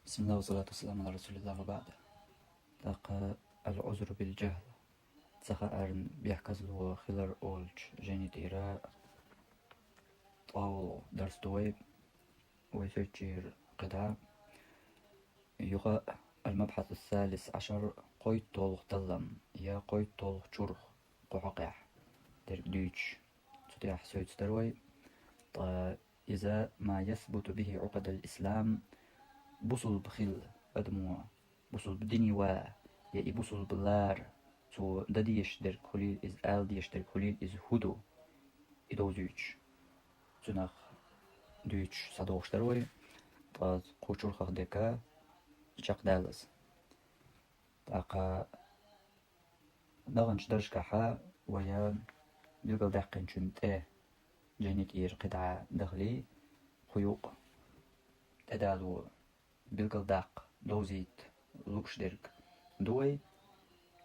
بسم الله والصلاة والسلام على رسول الله وبعد. تاق العذر بالجهل تسخى أرن بيحكزلو خلر أولج جيني ديرا طاول درس دويب ويفجير قدع يغا المبحث الثالث عشر قويت طولغ تلم يا قويت طولغ جرخ قحقع درك دويتش تتيح سويت ستروي إذا ما يثبت به عقد الإسلام بوصل بخيل أدمو بوصل بدني يا بوصل بلار تو دديش در كوليل إز آل ديش در كوليل إز هودو إدو دويتش تنخ دويتش صدوش دروي طاز قوشور خخ ديكا جاق دالز تاقا دغنش درش كحا ويا بيقل داقين شنت جينيك إير قدعة دغلي خيوق تدالو بيلقل داق دوزيت لوكش درك دوي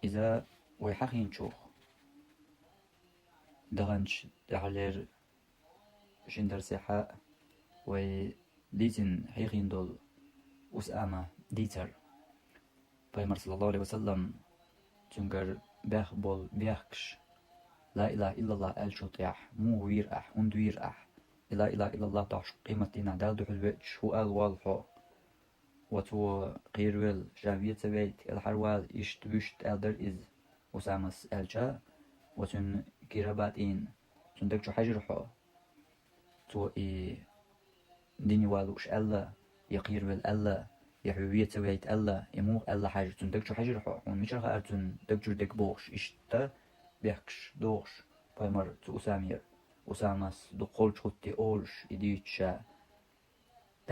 إذا ويحقين شوخ دغنش دعلير شندر سيحاء وديتن حيقين دول أسامة ديتر بيمر صلى الله عليه وسلم تنقر بيخ بول بيخكش لا إله إلا الله أل شطيح مو وير أح وندوير أح لا إله إلا الله تعش قيمتنا دال دو حلوش هو أل والحو وتو قيرويل جاوية تبيت الحروال إشت وشت ألدر إز أسامس ألجا وتن كيراباتين تندك جو حجر حو تو ديني والوش ألا يقيرويل ألا يحوية تبيت ألا يموغ ألا حاجة تندك جو حجر حو ومشرخ أرتن دك جو دك بوش إشتا بيحكش دوش بايمر تو أسامير أسامس دو قول شوتي أولش إديتشا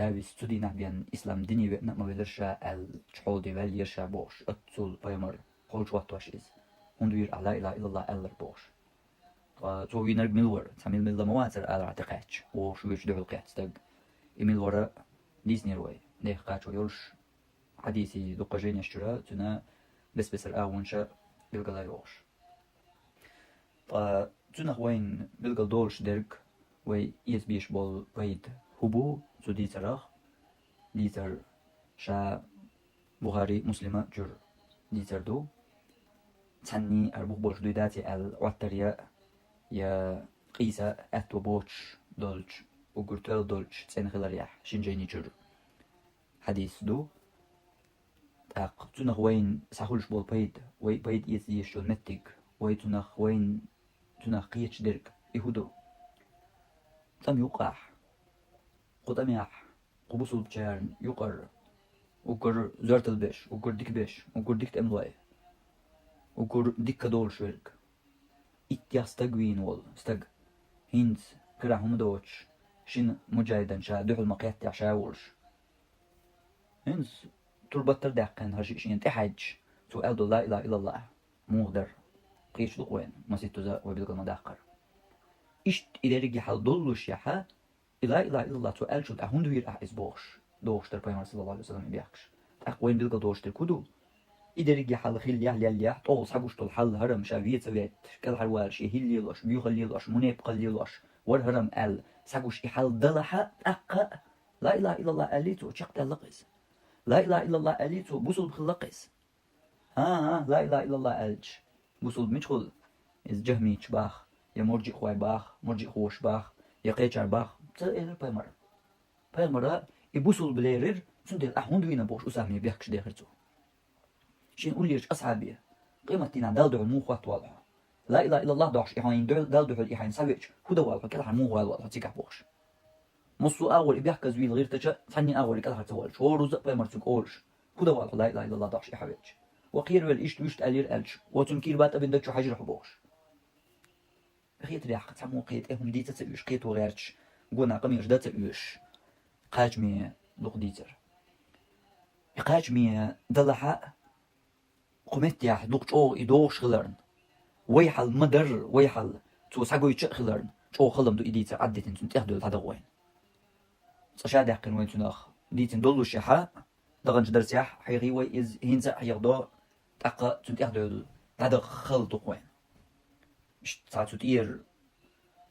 داويس تودي نحبيان إسلام ديني نقم بلرشا الشحول دي وال يرشا بوش أتصول بايمر قول شوات واش إز هندوير لا إله إلا الله ألر بوش تو وينرق ملور تعمل ملا مواتر ألر عتقاتش وشويش دعو القيات تاق إميلورا ديزني روي نيخ قاتشو يولش حديثي دوقا جين يشترا تنا بس الآونشا بلقلا يوش تنا وين بلقل دولش درك وي يزبيش بول ويد هبو تو ديترخ ديتر شا بخاري مسلمة جر ديتر دو تاني أربوخ بولش دويداتي الواتريا يا قيسة أتو بوش دولش وقرتل دولش تسين خلاريح شنجيني جر حديث دو تاق تنخ وين ساخولش بول بيد يزيش جل متك وي تنخ وين تنخ قيتش درك يهودو تم يوقع قداميح قبوسو بجارن يقر وقر زرت البش وقر ديك بش وقر ديك تملوي وقر ديك دول شرك إتيا استقوين وول استق هينز كراهم دوتش شين مجاهدا شا دحو المقيات عشاورش هينز تربطر داقن هرشي شين تحج سؤال دو لا إله إلا الله مغدر قيش دقوين مسيتو زا وبيلقى مداقر إشت إداريجي حال دولوش يحا لا إله إلا الله سؤال شد هندوير إز بوش دوش در بايمر صلى الله عليه وسلم بيحكش وين بيلقى دوش در كدو إداريجي حال خيل يح طول صحبوش طول حال هرم شاوية سويت كل حروالش يهيل يلوش بيوخل يلوش منيبقل يلوش ورهرم أل صحبوش إحال دلحة لا إله إلا الله أليتو شقت اللقز لا إله إلا الله أليتو بوصل بخلقز لا إله إلا الله ألج بوصل بمشغل إز جهميش باخ يا مرجي خواي باخ مرجي خوش باخ يا قيچار باخ تل بايمر يبوصل بليرر سندل هندوينا بوش أسامي بيحكش داخرتو شين أوليش أصحابي قيمتنا دالدو مو خوات والها لا إله إلا الله داش إحاين دالدو إحاين سويش هدا والها كلها مو والها تيكح بوش مصو أول بيحكز ويل غير تجا ثاني أول كلها تولش شورز بايمر تقولش هدا والها لا إله إلا الله داش إحاويش وقير والإشت ويشت ألير ألش وتنكير بات أبن شو حجر حبوش خيط رياح تعمو قيت إهم ديتا تأيوش قيت وغيرتش قونا قميش دا تأيوش قاجمي لوق ديتر قاجمي دلحا قمت ياح دوق شو إدوش خلرن ويحل مدر ويحل تو ساقوي تش خلرن شو خلم دو إديتر عدتين تنتيح دول هذا وين صشاد يحقن وين تنخ ديتن دولو شيحا دغنش درس ياح حيغي وي إز هينزا حيغدو تاقا تنتيح دول هذا خلطو وين مش تساعد تير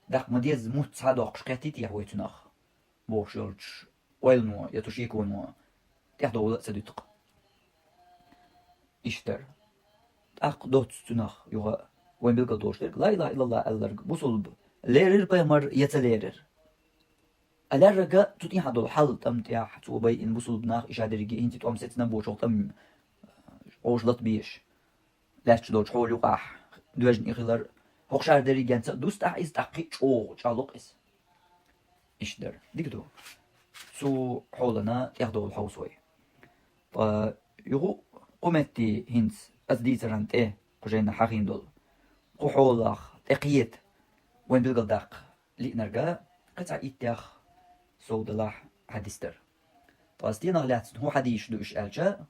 داق مديز موت ساعدو قشقيتي يا وي تنخ بوش يولش ويلنو يتوشيكونو تحدول سدتق إشتر أق دوت سنخ يوغا وين بيلقى دوشتر لا إله إلا الله ألرق بوصل ليرر بيمر يتليرر ألرق تتين حدول حل تمتع حتوبي إن بوصل بناخ إشادرقي إنتي توم ستنا بوشوق تم أوجلط بيش لاش دوش حول يقاح دوجن إخلر هوخشار دريجان دوست إز تحقيق أو جالوق إس إشتر ديكدو سو حولنا تحدول حوسوي يغو قمتي هنس أزديزرانت قجينا حقين دول قحولخ تقيت وين بالقداق لإنرقا قطع إتياخ سو دلاح حديستر فاستينا غلاتن هو حديش دوش ألجا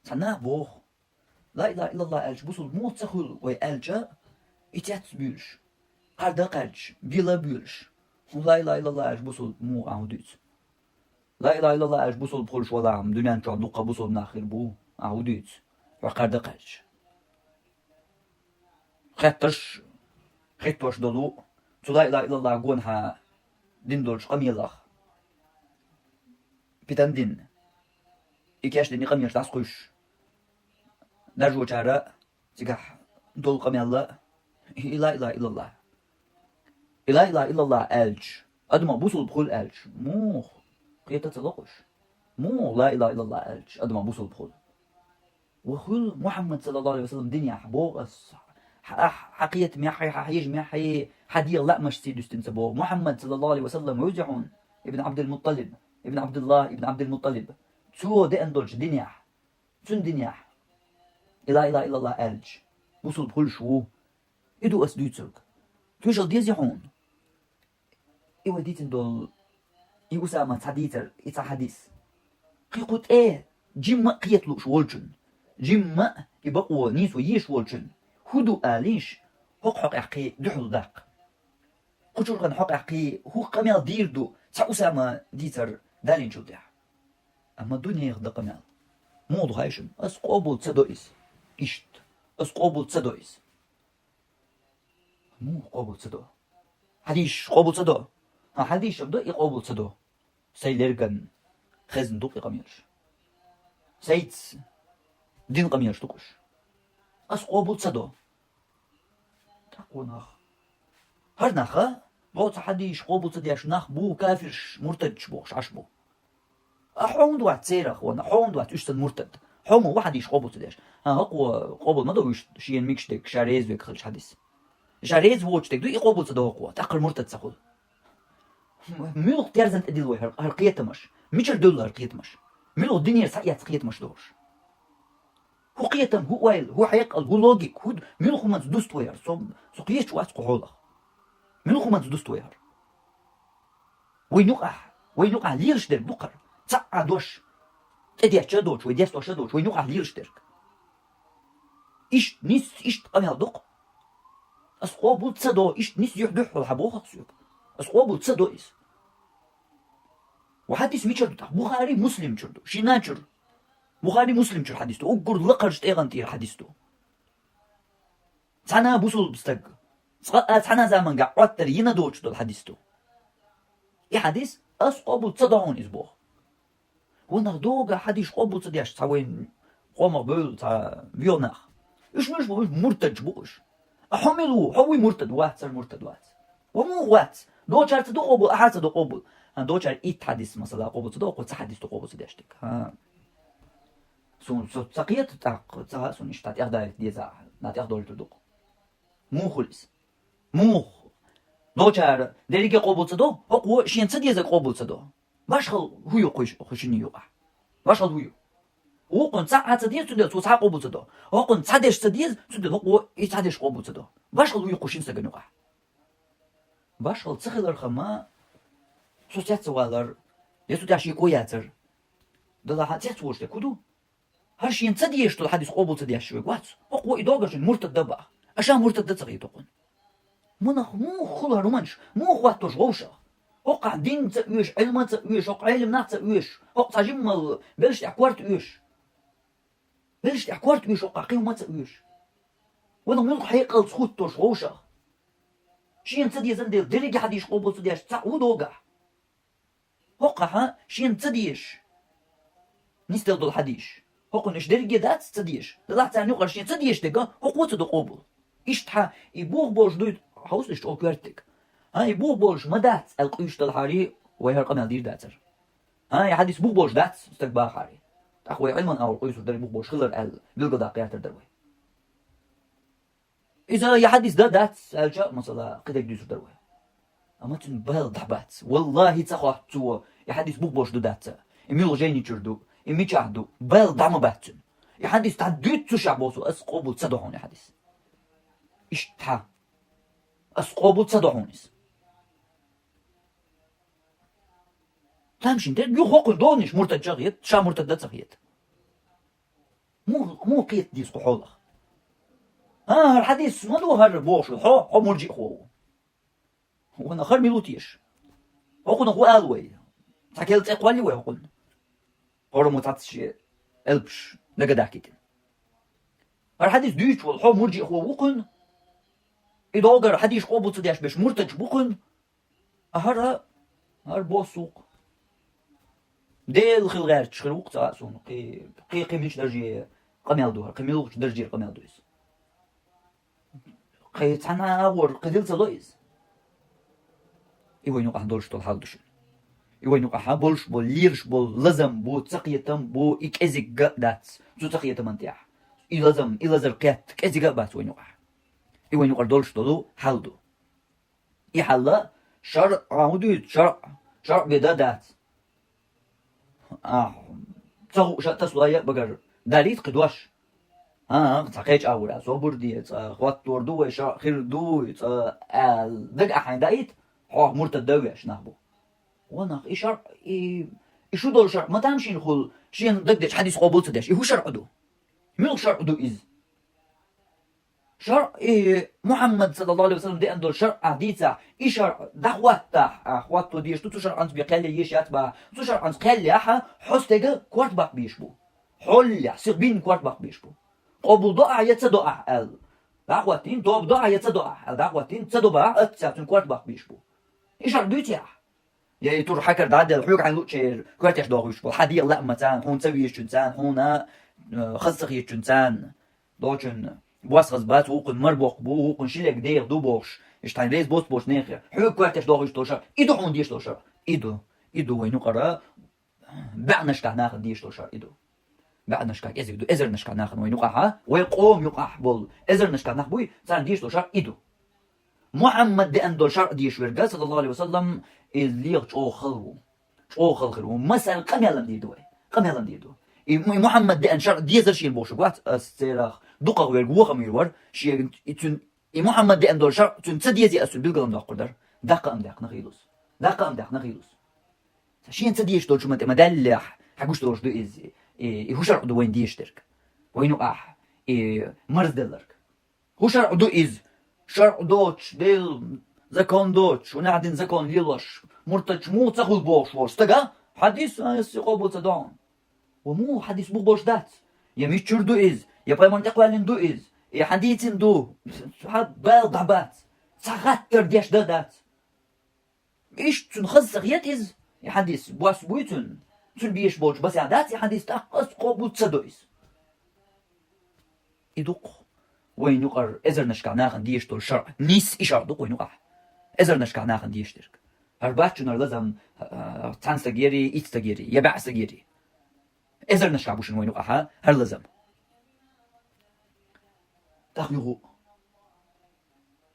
سنة بوخ لا إله إلا الله ألج بوصل موت سخول وي ألجا إتيات بيلش قرداق ألج بيلا بيلش لا إله إلا الله ألج بوصل مو عوديت لا إله إلا الله ألج بوصل بخلش وضعهم دنيان جان دوقا بوصل ناخر بو عوديت وقرداق ألج خطوش دولو لا إله إلا الله قونها دين دولش قميلخ بيتان دين إكاش ديني قميلش تاسقوش نرجو جارة تيكح دول قميلة لا إله إلا الله لا إله إلا الله ألج أدما بوصل بخول ألج مو قيتة تلقش مو لا إله إلا الله ألج أدما بوصل بخول وخول محمد صلى الله عليه وسلم دنيا حبوغ حقية ميحي حيج ميحي حدير لا مش سيدو استنسبوه محمد صلى الله عليه وسلم وجعون ابن عبد المطلب ابن عبد الله ابن عبد المطلب تو دي اندولش دنيا تون دنيا لا إله إلا الله ألج وصل بكل شو إدو أسدوتسك توشل ديز يحون إيوه ديتن دول إيوه سامة حديثر إتا حديث قيقوت جمع قيتلو شوالجن جمع يبقوا نيسو يشوالجن هدو آليش حق عقي دحل داق قجرغن حق عقي هو قميل ديردو تا أسامة ديتر دالين جودع أما الدنيا يخد قميل موضو هايشن أس قابل تسدوئيس إشت أس قابل تسدوئيس مو قابل تسدو حديش قابل تسدو حديش يبدأ يقابل تسدو سيلرغن خزن دوق قميلش سيت دين قميلش دوقش أس قابل تسدو تقو ناخ هر ناخا بوت حديش قابل تسدياش ناخ بو كافرش مرتدش بوش عشبو حوند واحد سيرخ وانا حوند واحد اشتن مرتد حومو واحد يش قابل تديش اقوى قابل ما دوش شين ميكشتك شاريز ويك خلش حديث شاريز ووتشتك دو يقابل تدو قوة تقر مرتد سخول ميلو تيرزن اديلوي هرقيت مش ميشر دول هرقيت مش ميلو الدنيا سايات قيت مش دوش هو قيتم هو وايل هو حيقل هو لوجيك هو ميلو خمانت دوست وير سو قيش واس قحولة ميلو خمانت دوست وير وينوقع ليرش در بقر تسعى دوش تديش دوش ويديس دوش وينوقع ليرش درك إيش نيس إيش قميل دق أسقابل تصدو إيش نيس يحدح الحبوخ سيوك أسقابل تصدو إيس وحديث ميشر بخاري مسلم شردو شيناتشر بخاري مسلم شر حديثو أقول لقرش تيغنتير حديثو سانا بوصل بستق سانا زمان قعواتر ينادوش دول حديثو إيه حديث أسقابل تصدعون إسبوخ ونردوغا حديث قابل تصدياش تاوين قوما بول تا فيوناخ إيش مش مرتد بوش أحملو هوي مرتد وات صار مرتد وات ومو وات دو شار تدو قابل أحد تدو قابل دو شار إيت حديث مثلا قابل تدو قابل تحديث تدو قابل تدياشتك ها سون سقيت تاق تا سون إشتات إخدار ديزا نات إخدار تدو مو خلص مو دو شار ديريك قابل تدو هو شين تديزا قابل تدو ماشخل هو خوشني يوقع ماشخل هو وقن ساعة تدير تدير تو ساعة قبول تدو وقن سادش تدير تدير هو يسادش قبول تدو ماشخل هو خوشين سجن يوقع ماشخل تخيل الخما سوسيات سوالر يسو تاشي كوياتر دلا حتيت وش تكودو هرشين تديش تو حديث قبول تدير شوي وات هو يدوغش مرتد دبا عشان مرتد تصغي تقول منخ مو خلها رومانش مو خواتوش غوشه هوق دين تأويش علم تأويش هوق علم ناس تأويش هوق تجمل بلش أحكوارت أويش بلش أحكوارت أويش هوق قيم ما تأويش وانا ملك حقيقة تسخوت توش غوشة شين تدي زندل درجة حديش قبول تديش تعود وقع هوق ها شين تديش نستخدم الحديش هقول إيش درجة دات تصديش طلعت عن يقرش تصديش تجا هقوت دقوبل إيش تها يبوغ بوش دوت حوس إيش أوكرتك هاي يبوغ بوش ما دات القيش تلحاري ويهرقنا دير داتر هاي حديث بوغ بوش دات استقبال حاري أخوي علما أو القيس ودري بوغ بوش خلر ال بيلقى داقيات الدروي إذا يحدث دات الجا مثلا قدك ديسو دروي أما تنبال ضحبات والله تخوح تو يحدث بوغ بوش دو دات إميل جيني تشردو إمي تشاهدو بال ضعم باتن يحدث تعديت تشعبوسو أسقوبو تصدحون يحدث إيش تها أسقوبو تصدحونيس تامشين ده يو خوكل دونش مرتد جاغيت شا مرتد داتسغيت مو قيت ديس قحولخ الحديث ما دو هر بوش حو مرجي خو وانا خر ميلوتيش وقلنا هو الوي تاكلت اقوالي وي قلنا قرر متعطش البش لقى داكيتين الحديث ديش والحو مرجي خو وقن إذا أقر حديث قوبو تصديش بش مرتج بقن هر بوسوق ديل خلغير تشخر وقت عاسون قي مش درجي قميل دوها قميلوش درجي قميل دويس قي تانا أور قديل تلويز إيوه ينوقع دولش طول حال دوشن إيوه ينوقع بولش بول ليرش بول لزم بو تسقيتم بو إكازيك دات زو تسقيتم انتياح إلزم قيات كازيك بات وينوقع إيوه ينوقع دولش طولو حال دو إحالا شرع عمودي شرع بيدا دات تسو تسوية بقر داريت قدواش تقيج أورا صبر دي خوات توردو شرع خير دو دق أحين دايت مرتد دويش نهبو وانا إشار إشو دول شرع ما تامشين خل شين دقدش حديث قبول تدش إهو شرع دو ميل شرع دو إز شرع محمد صلى الله عليه وسلم دي أندول شرع عديثة إشار دعوات أخواتو ديش تو شرع أنت بيقالي يشيات با تو شرع أنت قالي أحا حستيجا كوارت باق بيشبو حولي سيغبين كوارت باق بيشبو قبول دعا يتصدع دعواتين توب دعا يتصدع دعواتين تصدع أتساتون كوارت باق بيشبو إشار دوتيح يا تور حكر دعد الحيوك عن لوتشير كوارت يشدوغوش بو حديق لا متان هون تسوي يشتنسان هون خصخ يشتنسان دوشن بواس غزبات وقن مربوق بو وقن شيلك دير دو بوش اشتاين ريز بوست بوش نيخر حيوك كوارتش دوغوش توشر إدو هون ديش توشر إدو وينو قرا بعدناش كعناخن ديش توشر إدو بعدناش كاك إزر إزر نش كعناخن وينو قاها ويقوم يقاح بول إزر نش كعناخ بوي صار ديش توشر إدو محمد دي أندول شرع ديش ورقا صلى الله عليه وسلم إذ شو خلو مسألة قميلا ديدو محمد دي أن شرع ديزر شيء البوش وقت السيراخ دقة غير جوه ميرور شيء يتون محمد دي أندول شرع تون تديزي أسول بالقلم داق قدر دقة أم داق نغيلوس شيء تديش دول شو مدلح حقوش دولش دو إز هو شرع دو وين ديش ترك وينو مرز دلرك هو شرع دو إز شرع دوتش ديل زكون دوتش ونعدين زكون ليلش مرتج مو تاخذ بوش ورستقى حديث يسيقوبو تدعون ومو حديث بوش دات يا ميتشر دو إز يا بايمان تقوالين دو إز يا حديثين دو حد بال ضعبات ساعتر ديش دات إيش تنخص غيات إز يا حديث بواس بويتون تن بيش بوش بس يعدات يا حديث تقص قوبو تصدو إز إدوق وين يقر إزر نشكعناخن ديش تول شرع نيس إشار دوق وين يقع إزر نشكعناخن ديش ترك هرباتشنر لازم تانستجيري إتستجيري يبعستجيري إزر نشكعبوشن وين يقع هر لازم تخلقو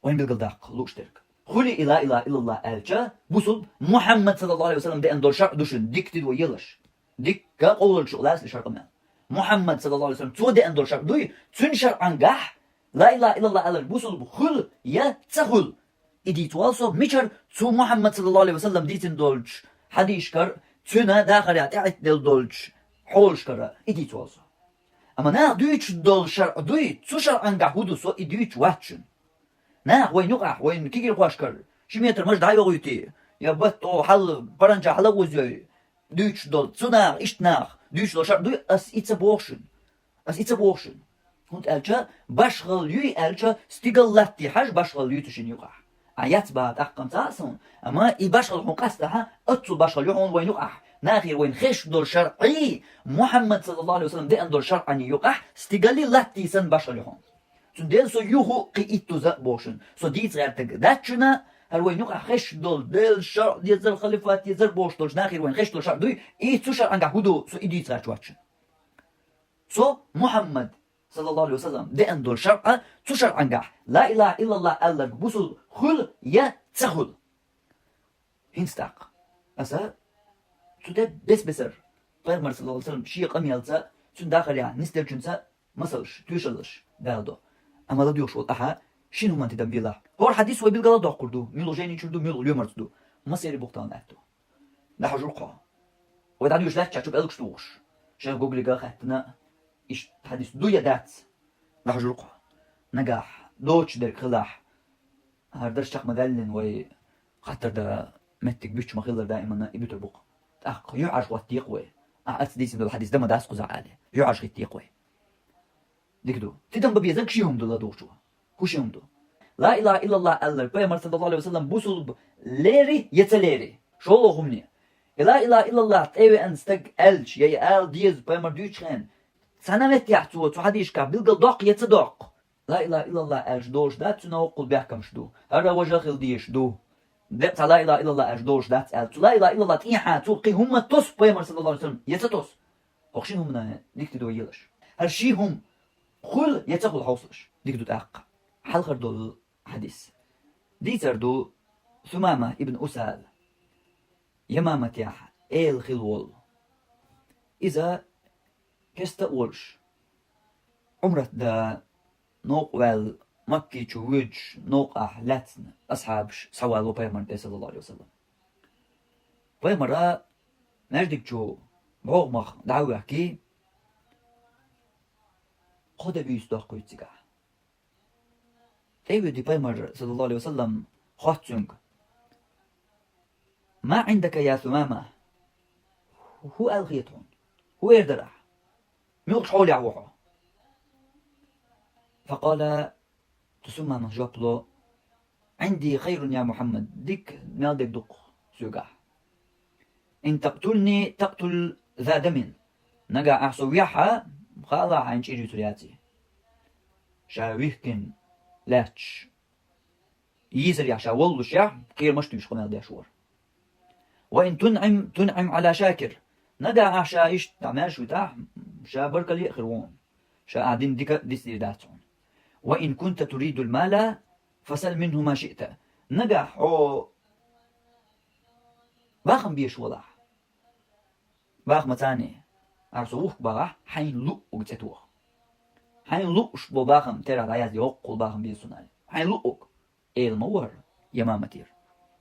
وين بالقلداق لوش ترك خلي إله إلا الله ألجا بوصل محمد صلى الله عليه وسلم دي أندور شرع دوشن ديكتد ويلش ديك قول الشغلاس لشرق ما محمد صلى الله عليه وسلم تو دي أندور شرع دوي تنشر عن قح لا إله إلا الله ألج بوصل بخل يا تخل إدي توالصو ميشر تو محمد صلى الله عليه وسلم ديتن دولج حديش كر تنا داخل يعتعت دل دولج حولش كر إدي توالصو أما نا دويتش دول شرع دوي تو شرع عن قح ودو سو إديويتش واتشن نا وين يقع وين كيكير قواشكر شميتر مش دايو غيتي يا بطو حل برنجا حل وزي دويتش دول تنا إشتناخ دويتش دول شرع دوي أس إتس بوشن هونت ألجا باشغل يوي ألجا ستيغل لاتي حاج باشغل يوي تشين يقع آيات بعد أحكم تاسون أما إي باشغل هون قاستها أتو باشغل يوي وين يقع ناخر وين خش دول شرعي محمد صلى الله عليه وسلم دي دول شرعني يقح استقالي لاتي سن باشا لهم سن ديل سو يوهو قيئتو زا بوشن سو ديت غيرتك داتشنا هل وين يقح خش دول ديل شرع ديال زر خليفات ديال زر بوش دول ناخر وين خش دول شرع دوي ايتو شرع انقع هدو سو ايديت غيرتواتشن سو محمد صلى الله عليه وسلم دي دول شرع سو شرع انقع لا اله الا الله الا بوصل خل يا تخل هنستاق أسا سودا بسر Peygamber sallallahu aleyhi ve sellem şiye kamyalsa sün daxil ya nistel çünsa masalış tüşalış daldo ama da diyor şu aha şinu mantiden billah hor hadis ve bilgala da kurdu milo jeni çurdu milo lümertdu maseri boktan etto da hajurqa ve da diyor lehçe çup elk stuş şey google ga khatna iş hadis duya dat da hajurqa nagah doç der khalah hardar şaq madallin ve خاطر ده متك بيتش مخيلر دائما يبيتر بوق اخ يعش واتيق وي أتديس من الحديث ده ما داس قزع عليه يعش غيتيق وي ديكدو تدم ببيزك شيهم دو لا دوشوا كوشيهم دو لا اله الا الله الله بيامر صلى الله عليه وسلم بوصل ليري يتليري شو لغمني لا اله الا الله تيوي انستك الش يا ال ديز بيامر دوشخن سنمت يحتو تو حديش كا بيلقل دوق يتصدق لا اله الا الله الش دوش دات نوقل بيحكمش دو هذا وجه خل ديش دو دبت لا اله الا الله اجدوش دات لا اله الا الله تيحا توقي هم توس بيامر صلى الله عليه وسلم يتتوس وخشين هم ديك دو يلش هالشي هم خل يتقل حوصلش ديك دو تاق حلقر دو حديث ديتر دو ثمامة ابن أسال يمامة تياحا ايل خلول إذا كستقولش عمرت دا نوق وال مكي تشوج نوقع لاتن أصحابش سوالو بيامر صلى الله عليه وسلم بيامر نجدك جو بغمخ دعوة كي قد بيستوق كويتسيقا ايوه دي بيامر صلى الله عليه وسلم خاتسونغ ما عندك يا ثمامة هو الخيطون هو يردرح ميوقش حولي عوحو فقال تسمى من جابلو عندي خير يا محمد ديك نادك دق سوقع إن تقتلني تقتل ذا دم نقع أحسويحها خاضع عن شيري ترياتي شاويهكن لاتش يزر يحشا والله شع كير مشتو يشخنا داشور وإن تنعم على شاكر نقع أحشا إيش تعماش وتاح شا بركة لي أخرون شا قاعدين ديك ديسير داتون وإن كنت تريد المال فسل منه ما شئت نجح أو باخم بيش وضح باخ متاني أرسوه باخ حين لو وجتوه حين لوش بو باخم ترى عايز يوقل باخم بيسونال حين لوك المور يما متير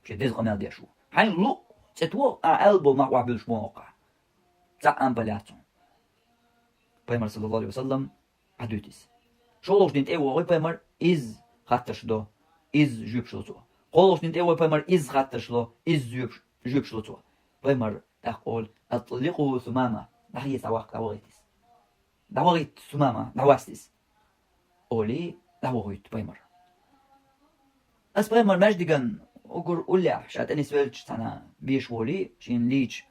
شي ديز قمال ديشو حين لو تتوه ألبو ما وعبلش موقع تعم بلاتون بيمر صلى الله عليه وسلم عدوتيس شولوش دينت ايوه بيمر إز خاتشدو إز جوبشلوتو قولوش دينت ايوه بيمر إز خاتشلو إز جوبشلوتو بيمر تقول أطلقوا ثمامة دحية دواغيتيس دواغيت ثمامة دواستيس أولي دواغيت بيمر أس بيمر مجدقن أقول أولي شات أني سوالش تانا بيش ولي شين ليش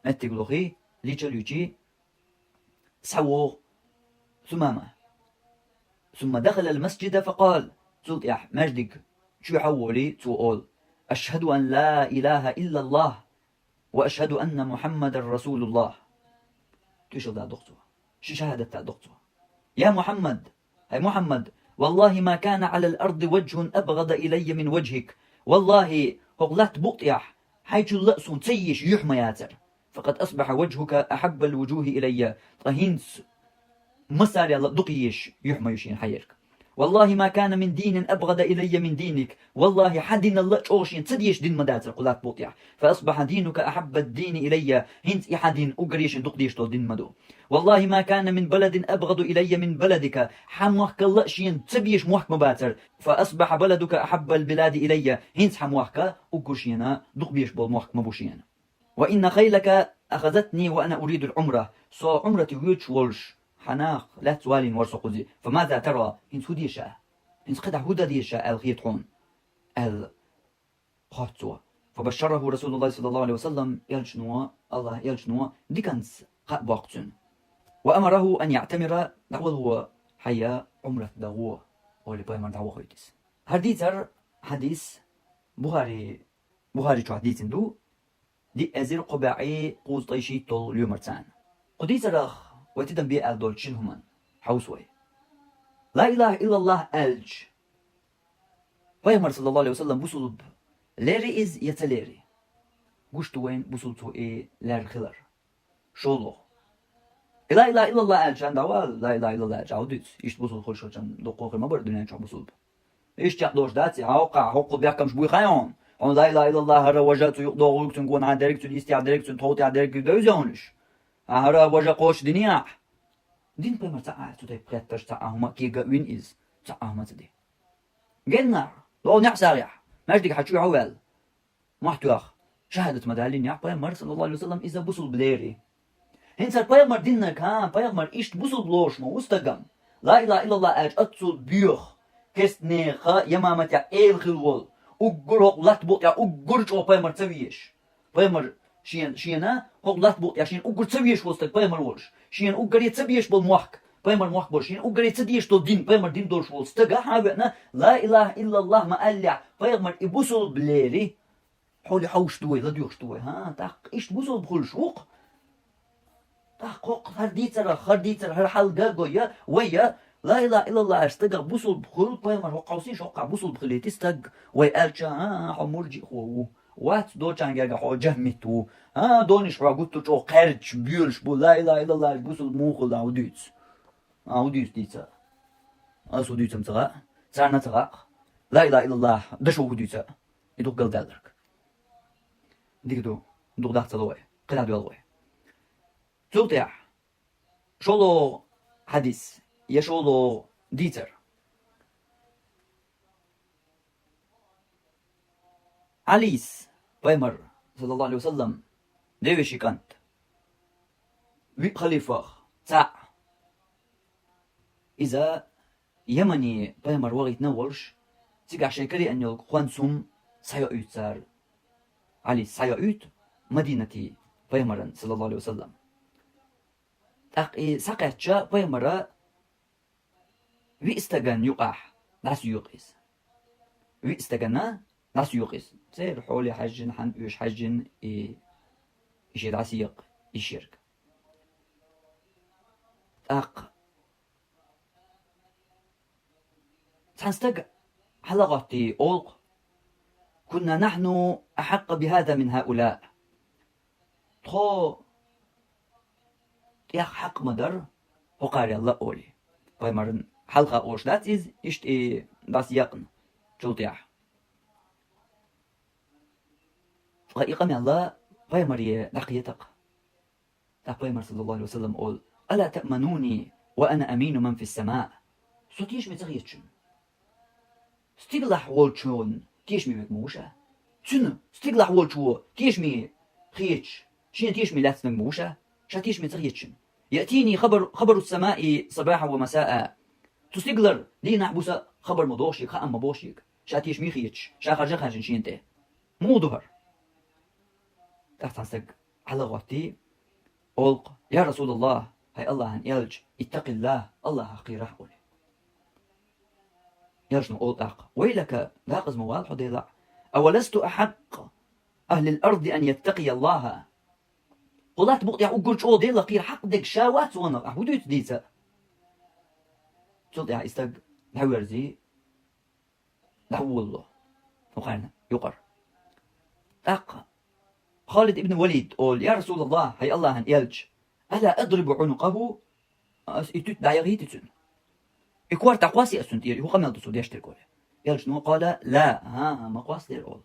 متقلوخي ليش ليشي سحوه ثمامة ثم دخل المسجد فقال سلط يا مجدك شو حولي تقول أشهد أن لا إله إلا الله وأشهد أن محمد رسول الله تشهد على دكتور شو شهادة على دكتور يا محمد هاي محمد والله ما كان على الأرض وجه أبغض إلي من وجهك والله هغلت بقطيح حيث اللأس تسيش يحمى ياتر فقد أصبح وجهك أحب الوجوه إلي طهينس مسال يلا دقيش يحمى يشين حيرك والله ما كان من دين أبغض إلي من دينك والله حدين الله أوشين تديش دين مداتر قلات بوطيع فأصبح دينك أحب الدين إلي هنت إحدين أقريش دقديش طول دين مدو والله ما كان من بلد أبغض إلي من بلدك حموحك الله شين تبيش موحك مباتر فأصبح بلدك أحب البلاد إلي هنت حموحك أقرشينا دقبيش بول موحك مبوشين وإن خيلك أخذتني وأنا أريد العمرة سو عمرتي ويتش ولش حناق لا توالين ورسقوزي فماذا ترى إن سوديشا إن قدع هدى ديشا الخيطون الخاتسوا فبشره رسول الله صلى الله عليه وسلم يلجنوا الله يلجنوا ديكنس قبقتن وأمره أن يعتمر دعوه حيا عمره دعوه ولي بايمر دعوه خيتس هرديتر حديث بخاري شو حديث دو دي أزير قبعي قوز طيشي طول اليومرتان قديتر أخ وتدن بي ألدول شنهما حوسوي لا إله إلا الله ألج بايمر صلى الله عليه وسلم بصلب ليري إز يتليري قشتو وين بصلتو إيه لير خلر شولو لا إله إلا الله ألج عند أول لا إله إلا الله ألج عودت إيش بصل خل شو كان دقوق ما برد دنيا شو بصلب إيش تعدوش داتي هاوقع هوقو بيحكم شبوي خيون on لا إله إلا الله هرا وجهتو يقضوا يكتن قون عن دركتن يستيع دركتن توتي عن دركتن دوزونش هرا وجه قوش دنيا دين بمر تعال تدي بقيتش تعاهما كيغا وين إز تعاهما تدي جنر لو نعساريح ماجدك حتشو عوال محتوخ شهادة مدالين يا بمر صلى الله عليه وسلم إذا بوصل بليري هنسر بمر دينك ها بمر إيش بوصل بلوش ما وستقم لا إله إلا الله أج أتصل بيوخ كست نيخا يمامت يا إيل خلول أقر هق لاتبوط يا أقر جو بمر تسويش بمر شينا هق لاتبوط يا شين أقر تسويش وستك بمر ولش شين أقر يتسويش بالموحك بمر موحك بول شين أقر يتسديش دول دين بمر دين دولش وستك حابنا لا إله إلا الله ما ألع بمر إبوصل بليري حولي حوش دوي لا ديوش دوي ها تاق إيش بوصل بخل شوق تحقق خرديتر هر حلقة قوية ويا لا إله إلا الله استقى بوصل بخل بيمر هو قوسيش وقع بوصل بخليتي استق ويقالش حمرجي خو وات دو جانجا حو جهمتو دونش راغوتو جو قرج بيولش بو لا إله إلا الله بوصل موخل عوديت ديتا أسو ديتا متغا زارنا تغا لا إله إلا الله دشو ديتا يدوق قل دالرك ديكدو دوق داخت دوي قلع دوي تلتع شولو حديث يشولو ديتر عليس بيمر صلى الله عليه وسلم ديوشي كانت وي خليفة تاع إذا يمني بيمر وغيت نولش تيقع شيكري أن يلقوان سوم سيؤيت سار عليس سيؤيت مدينة بيمر صلى الله عليه وسلم ساقعتشا بيمرا وي استغان يقع ناس يقيس وي استغانا ناس يقيس سير حولي حجن حن يوش حجن يشيد عسيق يشيرك تنستق حلقتي أولق كنا نحن أحق بهذا من هؤلاء تخو يا حق مدر هو قاري الله أولي بيمرن حلقة أوش that is إشت das يقن جلطيح فقائقة الله بيمري لقيتك بيمر صلى الله عليه وسلم قول ألا تأمنوني وأنا أمين من في السماء صوتيش متغيتشن ستيغلح والشون تيش مي مكموشة شنو ستيغلح والشو تيش مي خيتش شين تيش مي لاتنك موشة شاتيش متغيتشن يأتيني خبر السماء صباحا ومساء تستقلر لي نحبس خبر مضوشيك خأم مبوشيك شاتيش ميخيتش شاخر جخن شينته مو ظهر تحت نستق على غوتي ألق يا رسول الله هاي الله أن يلج اتق الله الله حقيره أولي يلجن ألق ويلك لا قزم واضح ديلا أولست أحق أهل الأرض أن يتقي الله قلت بقى أقول شو ديلا قير حق دك شاوات وانا أحودو يتديتا تلت استق الحوارزي دعو الله وقالنا يقر خالد ابن وليد قول يا رسول الله هاي الله أن يلج ألا أضرب عنقه إتوت دايغيتتن إكوار تقواسي أسنتيري هو قمل تصود يشترك يلج نو قال لا ما قواس دير قول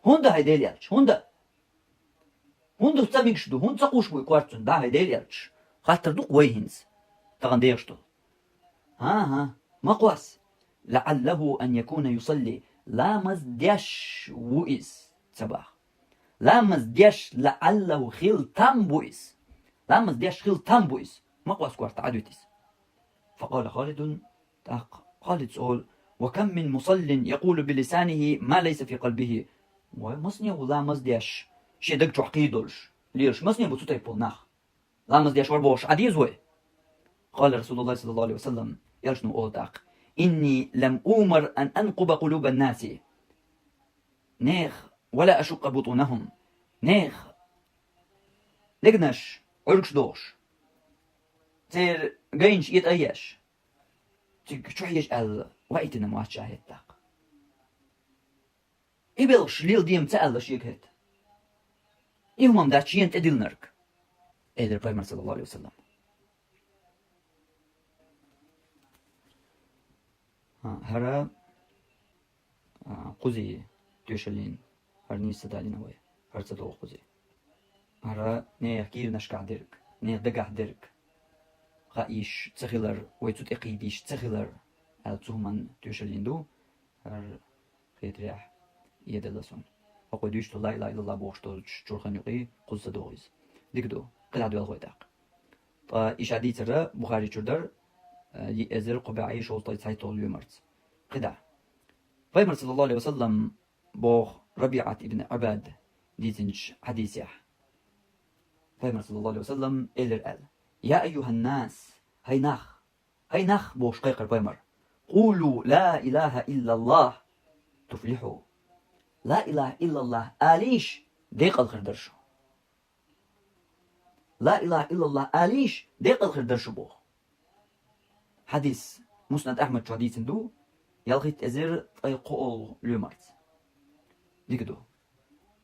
هوندا هاي ديل يلج هوندا تسميك شدو هون تقوش بو إكوارتن دا هاي ديل يلج خاطر دوق ويهنز تغن ديرشتو ما قواس لعله أن يكون يصلي لا مزديش وإس صباح لا مزديش لعله خيل تنبوئس لا مزديش خيل تنبوئس ما قواس كوارت عدوتيس فقال خالد سؤال وكم من مصل يقول بلسانه ما ليس في قلبه ومصني ولا مصديش شيدك تحقيدولش ليش مصني بتوتي بولناخ لا مصديش وربوش عديزوي. قال رسول الله صلى الله عليه وسلم يلشنو أوتاق إني لم أمر أن أنقب قلوب الناس نيخ ولا أشق بطونهم نيخ لقناش عرقش دوش تير قينش يتأيش تشوحيش ال وقتنا ما تشاهد تاق إبلش ليل ديم تألش يكهد إيهم داتشين تدل نرك إيدر بايمر صلى الله عليه وسلم. هرا قزي تيشلين هرني سدالين ويا هرتدو قزي هرا نيخ كير نشكع درك نيخ دقع درك غايش تخيلر ويتوت اقيديش تخيلر تهمن تيشلين دو هر خيت ريح يدلسون فقوديش تو لا اله الا الله بوشتو جورخان يقي قزة دوغيز ديك دو قلع دو الغويتاق فإيش عدي ترى بخاري تردر يأزر قبعي شوطي تايتو اليومرت قدع فيمر صلى الله عليه وسلم بوغ ربيعة ابن عباد ديتنج حديثيح فيمر صلى الله عليه وسلم إلر يا أيها الناس هيناخ بوغ شقيقر فيمر قولوا لا إله إلا الله تفلحوا لا إله إلا الله آليش ديق الخردرشو لا إله إلا الله آليش ديق الخردرشو بوغ حديث مسند أحمد شو حديث دو يلغيت أزر أي قول لومارت ديك دو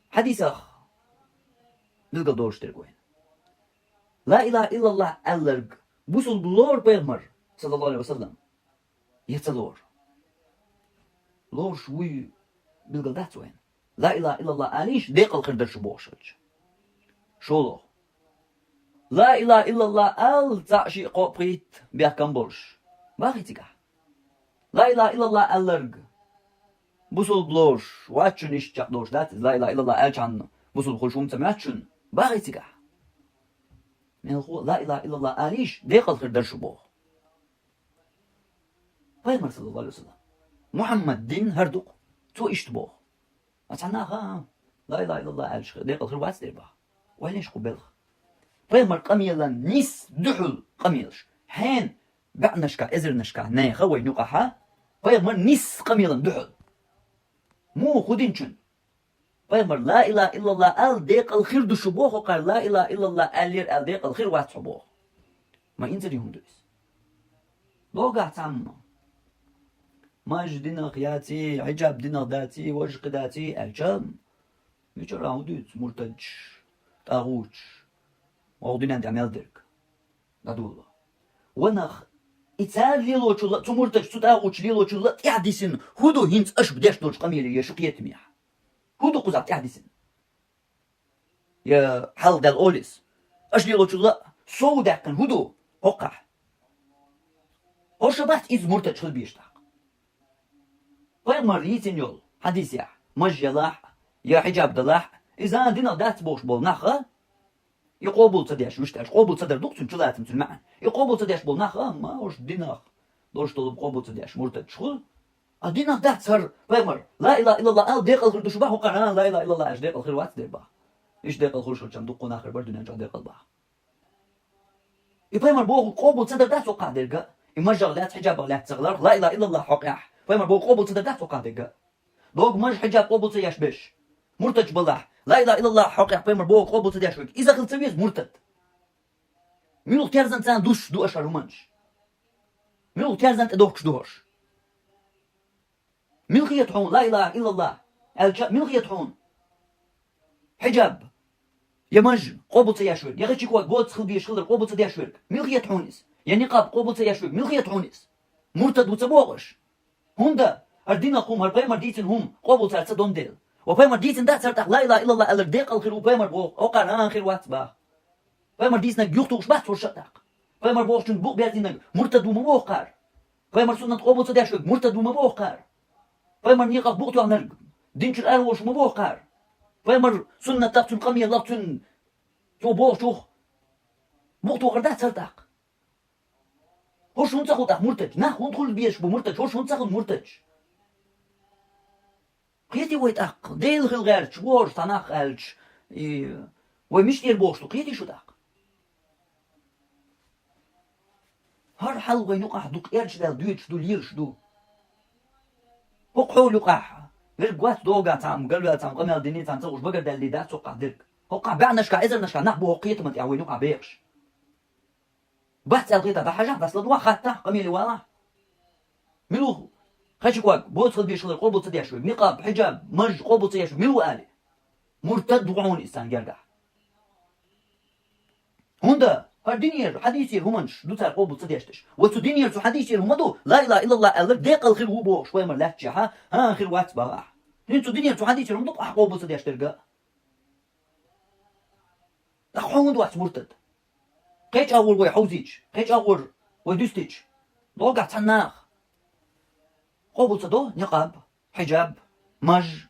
حديث أخ بلغل دورش ترقوين لا إله إلا الله ألرق بوصل بلور بيغمر صلى الله عليه وسلم يتلور لور شوي بلغل داتوين لا إله إلا الله آليش ديق الخردرش بوغشج شولو لا إله إلا الله أل تعشي قوبريت بيحكم بورش باقي تيكا لا إله إلا الله ألرق بوصل بلوش واتشن إيش تقدوش لا إله إلا الله ألشان بوصل بخلشوم تماتشن باقي تيكا من الخو لا إله إلا الله آليش ديق الخردرش بوغ فيمر صلى الله عليه وسلم محمد دين هردوق تو إيش تبوغ أتعناها لا إله إلا الله ألش ديق الخير واتس دير با وينيش قبلغ فيمر قميلا نيس دحل قميلش حين بعنشكا إزرنشكا نايخا وينوقعها فيمر نيس قميلا دحل مو خدينشن فيمر لا إله إلا الله أل ديق الخير دشو بوغ وقال لا إله إلا الله ألير أل ديق الخير واتس بوغ ما إنزل يهم دويس لوقع تعمى ماج دينا خياتي عجاب دينا داتي وجق داتي الجام يجرى عوديت مرتج طاغوت وعودين عند عمال درك دادولا ونخ إتال ليلو تشولا تمرتج تطاغوت ليلو تشولا تحدثن هدو هنت أش بداش دوش قميلي يا شقيت ميح هدو قزع تحدثن يا حال دال أوليس أش ليلو تشولا سودا كان هدو وقع هرشبات إز مرتج خل بيشتاق فيمر يتن يول حديث يا مجلاح يا حجاب دلاح إذا دينا دات بوش بول نخا يقوبل تديش وشتاش قوبل تدر دكتون تلاتم تلمعن يقوبل تديش بول نخا ما وش دينا دوش طلب قوبل تديش مرتد شغل دينا دات سر فيمر لا إله إلا الله ديق الخير دشبه وقران لا إله إلا الله إيش ديق الخير وات دير با إيش ديق الخير شو كم دقون آخر بردو نجا ديق البا يفيمر بو قوبل تدر دات وقع ديرقا يمجر دات حجاب لا تغلر لا إله إلا الله حقيح فيمر بو قوبل تدر دات وقع ديرقا دوغ مج حجاب قوبل تياش بش مرتج بالله لا إله إلا الله حقيح فيمر بو قوبل تديش ويك إذا قلت سويز مرتد منو تيرزن تان دوش دو أشهر ومنش منو تيرزن تدوكش دوش من خيطحون لا إله إلا الله من خيطحون حجاب يا مج قوبل تياش ويك يا غير شكوك بوت خل بيش خلر قوبل تديش ويك من خيطحونيس يا نقاب قوبل تياش ويك من خيطحونيس مرتد وتبوغش هوندا أردينا قوم هربيمر ديتن هم قوبل ترسا دون ديل وبيمر ديتن دا ترتاح لا إله إلا الله الرديق الخير وبيمر بوغ أوقع آخر واتباه بيمر ديسنا يوختوش بات ورشتاق بيمر بوغ شن بوغ بيازينا مرتد ومبوغقار بيمر سنة قوبل تداشوك مرتد ومبوغقار بيمر نيقف بوغتو عنرق دينش الأروش مبوغقار بيمر سنة تاقتن قمية لابتن تو بوغ شوخ بوغتو غردات ترتاق هوش هنتاقو تاق مرتج نه هنتخل بيش بمرتج هوش هنتاقو مرتج قيتي ويت أق ديل خل غيرش وورش تناخ ألش ومش دير بوشتو قيتي شو داق هر حل وينقع دوك إرش دال دويتش دو ليرش دو حول يقع غير قوات دوغا تام قلبا تام قمال ديني تام تغش بقر دال لي دات سوقع درك هقع بعنشكا إذر نشكا نحبو هقيت من تعوي نقع بيرش بحث القيتا دا حاجة بس لدوا خاطة قميلي والا ملو خشي كواك بوت خل بيشغل قبل تديشو نقاب حجاب مج قبل تديشو ملو آلي مرتد وعون إنسان جرجع هوندا هردينير حديثير همنش دو تار قبل تديشتش وتو دينير تو حديثير همدو لا إله إلا الله ألك ديق الخير هو بو شوي مرلات جها ها خير وات بقى انتو دينير تو حديثير همدو قبل تديشترجع أخوان دوات مرتد قيش أول وي حوزيج قيش أول ويدوستيج لوقع تناخ قبل تدو نقاب حجاب مج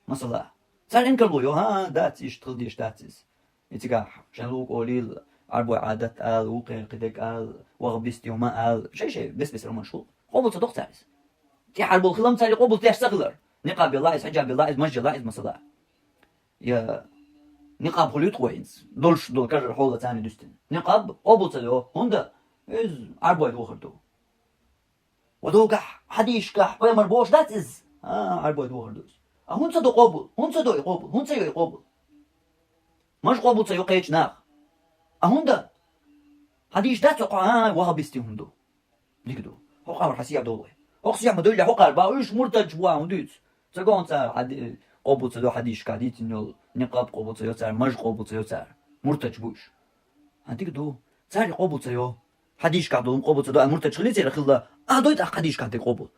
مثلا صار إنك الغيو ها داتيش تخديش داتيس إتجاح شنلوك قليل أربع عادات آل وقير قدك آل وغبست يوما آل شيء بس رومان شو قبل تدو تاريس تي حرب الخلام تاري قبل تيش تغلر نقاب بالله حجاب بالله مج الله مثلا يا نقاب خليط كويس دولش دول كرر حول تاني دوستين نقاب قبل تدو هوندا إز أربع دوخردو ودوقع حديش كح بيمر بوش that is أربع دوخردوس هون صدو قبل هون صدو يقبل هون صدو يقبل مش قبل صدو قيش ناخ هون ده حديش ده تقع وهبستي هندو ديكدو هو قامر حسيا دولي أقصي عم دولي هو قاربا إيش مرتج بوا هندوس تقول صار حد قبل صدو حديش كاديت إنه نقاب قبل صدو صار مش قبل صدو صار مرتج بوش هديكدو صار قبل صدو حديش كادو قبل صدو مرتج خليت يا خلا دويت حديش كادي قبل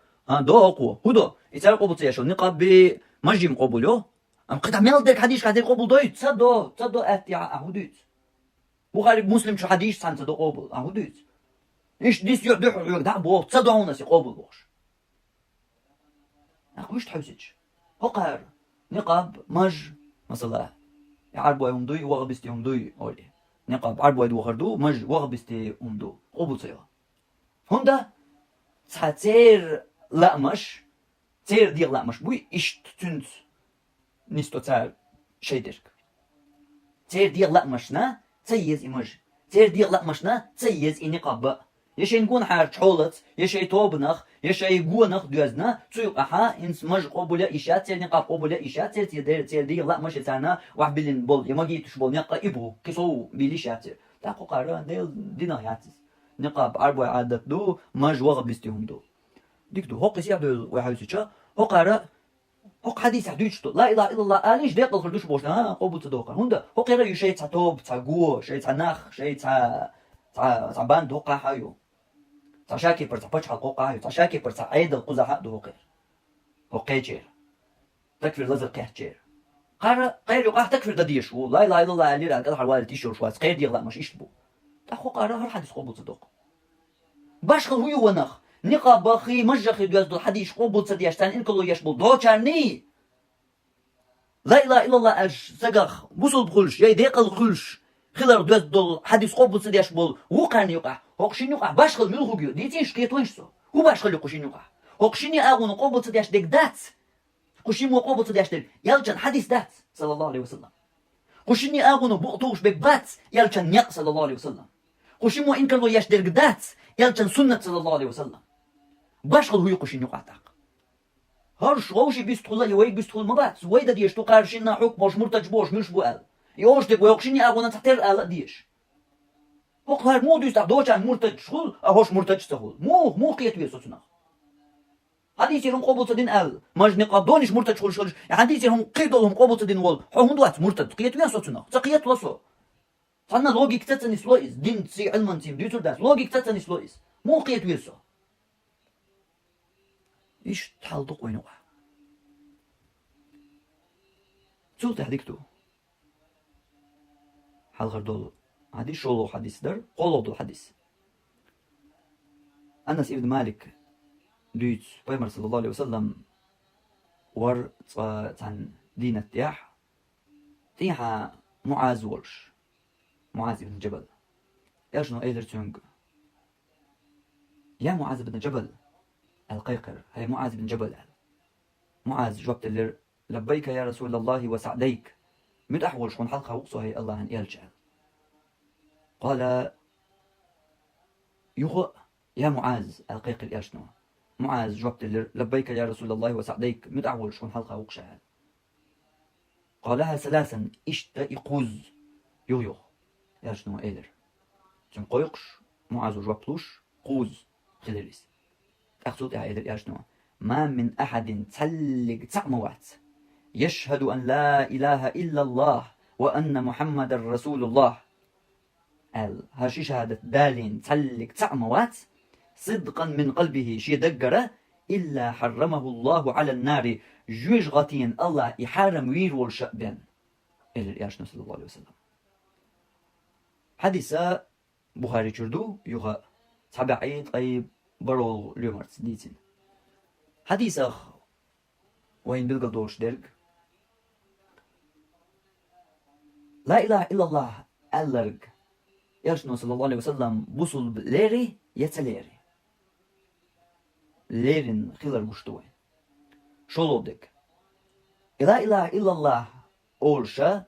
دو أقوى هدو يصير قبل صدو شو نقاب بمجيم قبل يو أم قطع ميلدك حديش كادي قبل دويت صدو أتيا هدوت بخاري مسلم شو حديش سان صدو قبل هدوت إيش ديس يحدح ده بو صدو هونس قبل بوش أخويش تحوسج هقار نقاب مج مثلا عربوا يومدوي وغبستي يومدوي أولي نقاب عربوا يدو خردو مج وغبستي يومدو قبل صيا هوندا تير لا مش تير دير لا مش بوي إيش تنت نستو تار شيء درك تير دير لا مشنا تيز إمج تير دير لا مشنا تيز إنقاب يشي نكون حار تحولت يشي توبنخ يشي جونخ دوزنا تسوق أحا إنس مج قبولا إشات تير نقاب قبولا إشات تير دير لا مش تانا وحبلين بول يما جيتش بول نقا إبو كيسو بيليشات تاقو قارن دينا ياتس نقاب أربع عادات دو مج وغبستهم دو ديك دو هوق يسيع دو وحوسيتشا هوق قارا هوق حديث حدوش لا إله إلا الله آليش ديق الخردوش بوشنا قبول تدوقا هوندا هوق يرى يشي تا توب تا قوة شي تا نخ شي تا باند هوقا حايو تا شاكي بر تا بچ حقوقا حايو تا شاكي بر تا عيد القوزا حق دو هوقي جير تكفر لزر قيح جير قارا قير يقاح تكفر دديشو لا إله إلا الله آلي رأى قدر حوالي تيشور شواز قير ديغ لا مش إشتبو تا هوق قارا هر حديث قبول تدوق باش خل هو ونخ نقاب باخي مجخي دوز دو حديش قبول تديشتان إنكلو يشبول دو چارني لا إله إلا الله أش سقخ بوصل بخلش يا ديق الخلش خلر دوز دو حديث قبول تديشبول وقعني يقع هوقشين يقع باش خل ملو هوجيو ديتين شكيت وينشسو هو باش خل يقشين يقع هوقشيني أغون قبول تديش ديك دات قشين مو قبول تديش ديك يلجن حديث دات صلى الله عليه وسلم قشيني أغون بقطوش بك بات يلجن يق صلى الله عليه وسلم قشين مو إنكلو يش ديك دات يلجن سنة صلى الله عليه وسلم باش خل هو يقشين يقع تاق هرش غوشي بيستخل يويك بيستخل مبات ويدا ديش تو قارشينا حكم وش مرتج بوش مش بوال يوش ديك ويقشيني أغونا تحتر آل ديش هوق هر مو دوست دوچان مرتج شخل أهوش مرتج سخل مو قيت ويسوسنا حديثي هم قبول تدين آل ماج نقاب دونش مرتج شخل شخل حديثي هم قيدولهم قبول تدين وال هم دوات مرتج قيت ويسوسنا تقيت لسو صارنا لوجيك تتني سلويس دين تسي علما تيم ديتور داس لوجيك تتني سلويس مو قيت ويسو إيش تحلطق وينوع شو تحديكتو حال غردول حديث شولو حديث در قولو دو حديث أنس ابن مالك دويت بيمر صلى الله عليه وسلم ور تان دين التياح تيها معاذ ورش معاذ بن جبل يجنو ايدر تونغ يا معاذ بن جبل القيقر هي معاذ بن جبل معاذ جوابت اللي لبيك يا رسول الله وسعديك متأحول شون حلقة وقصه الله أن يلجأ قال يغ يا معاذ القيق الأشنو معاذ جوابت لبيك يا رسول الله وسعديك متأحول شون حلقة وقصه قالها ثلاثا إشتا إقوز يغ يا شنو إيلر تم قيقش معاذ جوابتلوش قوز خلاليس أخذت يا إيلر يا شنو ما من أحد تسلق تعموات يشهد أن لا إله إلا الله وأن محمد رسول الله هاشي شهادة دالين تسلق تعموات صدقا من قلبه شي دقرة إلا حرمه الله على النار جوج غاتين الله يحرم وير والشأبين إلى الإياشنا صلى الله عليه وسلم حديثة بخاري جردو يغا تبعيد قيب برول ليومرت ديتين حديثة وين بلغة دولش درق لا إله إلا الله ألرق ياشنا صلى الله عليه وسلم بوصل ليري يتليري ليرين خلال مشتوين شولودك لا إله إلا الله أولشا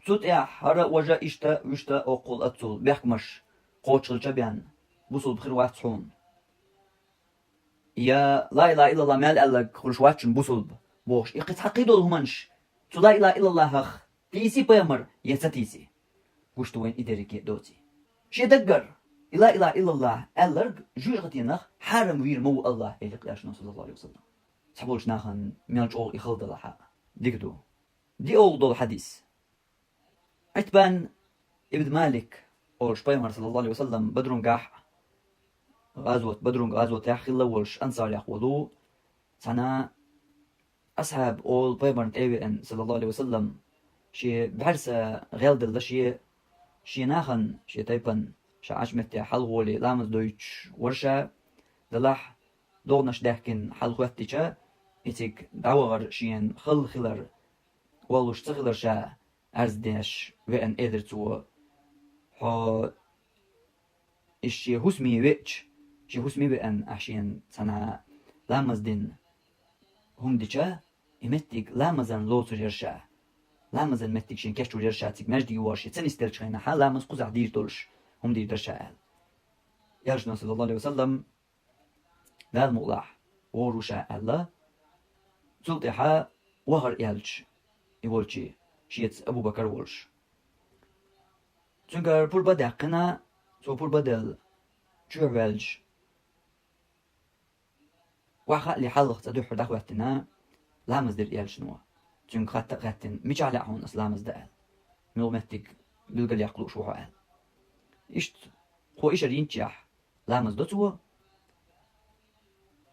سوت هرا وجا إشتا وشتا أقول أتصل بيحكمش قوتشل جبيان بوصل بخير واتحون يا لا إله إلا الله مال ألك خلش واتشن بوصل بوش إقت حقيدو الهمانش تو لا إله إلا الله هخ تيسي بيامر يتتيسي قشتوين إدريكي دوتي شي دقر لا إله إلا الله ألرق جوجتينخ حرم وير مو الله إلي قياشنا صلى الله عليه وسلم سحبولش ناخن ميالج أول يخلد لها ديكدو دي أول دول حديث عتبان ابن مالك أول شبيمر صلى الله عليه وسلم بدرون قاح غازوة يحخل ولش أنصار يحولو سنة أصحاب أول بيمر تأوي صلى الله عليه وسلم شي بحرسة غيل دل شي ناخن شي تايبن شعشمت حلغولي لامز دويتش ورشا دلح دورنش دهكن حلغوتيشا إتك دعوغر شين خلر ولوش تخلر شا أرزدش وأن إدرتو ها إشي هسمي ويتش شي هسمي وأن أحشين سنة لامز دين هم ديشا إمتك لامزن لوتر يرشا لامزن متك شين كشتو يرشا تك مجدي وارشي تنستل شخينا حال لامز قزع دير دولش هم دير درشا يرشنا صلى الله عليه وسلم ذا المغلح وروشا الله سلطحا وهر يالج يقولشي شيت أبو بكر ولش تنكر بول بدأ قنا سو بول بدل جوالج وخا اللي حلق تدوح دخوتنا لامز دير يالج نوا تنك خط قاتن مش على عون اسلامز دال ملمتك بلقل يقلو شو حال إشت خو إيش رينتيح لامز دوتوا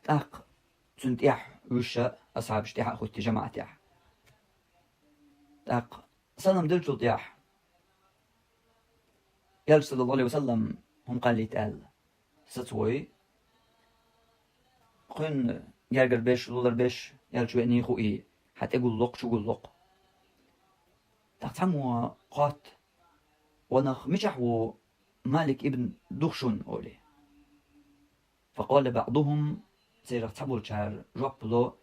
تاق تنتيح وشا أصحاب اشتيح أخوتي جماعتيح تاق سلم دلتو تيح يالج صلى الله عليه وسلم هم قال لي تقال ستوي خن يالجر بيش لولر بيش يالج وإني خو إيه حتى يقول لق شو يقول لق تاق تحموا قات ونخ مشحو مالك ابن دخشن أولي فقال بعضهم سيرق تحبول شهر جواب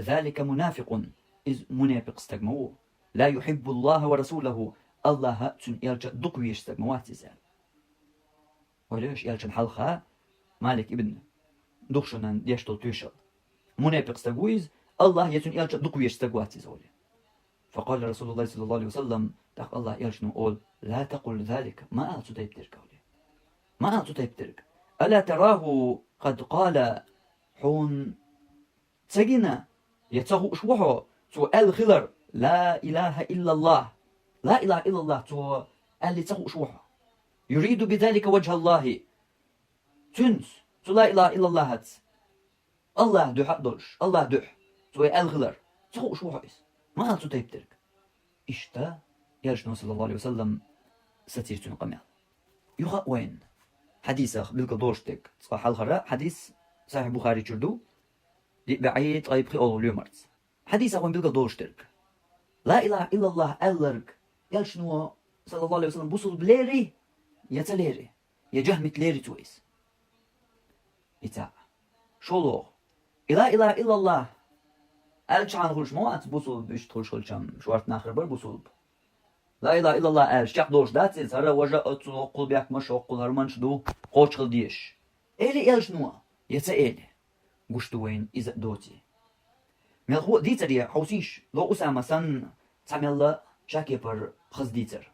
ذلك منافق إذ منافق استجمعوه لا يحب الله ورسوله الله تن يلجأ دقويش استجمعوات زال وليش يلجأ حلقة مالك ابن دخشن يشتل تيشل منافق استجويز الله يتن يلجأ دقويش استجمعوات زال فقال رسول الله صلى الله عليه وسلم تق الله يلجأ نقول لا تقل ذلك ما أعطوا تيبترك ما أعطوا تيبترك ألا تراه قد قال حون تسجنا يتسغو شوحو تو الخلر لا إله إلا الله لا إله إلا الله تو اللي تسغو شوحو يريد بذلك وجه الله تنس تو لا إله إلا الله هات الله دو حق دولش الله دح تو الخلر تسغو شوحو إس ما أعطوا تيبترك إشتا يرجنا صلى الله عليه وسلم ستيرتون قمال يخا وين حديث بالقدوشتك صح الخراء حديث صحيح بخاري جردو دي بعيد غيب خي أول يومرت حديث وين بالقدوشتك لا إله إلا الله ألرك يلشنو صلى الله عليه وسلم بوصل بليري يتليري يجهمت ليري تويس إتا شولو لا إله إلا الله elçan hulşmoat busul biş tulşulçam şuart nakhır busul. La ilahe illallah el şak doş datsi sara vaja atsu okul byakmaş okul harmanç du qoçqıl diş. Eli elşnu yetse eli. Guştu weyn iz doti. Melhu ditser ya hausiş lo usama san tamella şak yapar qız ditser.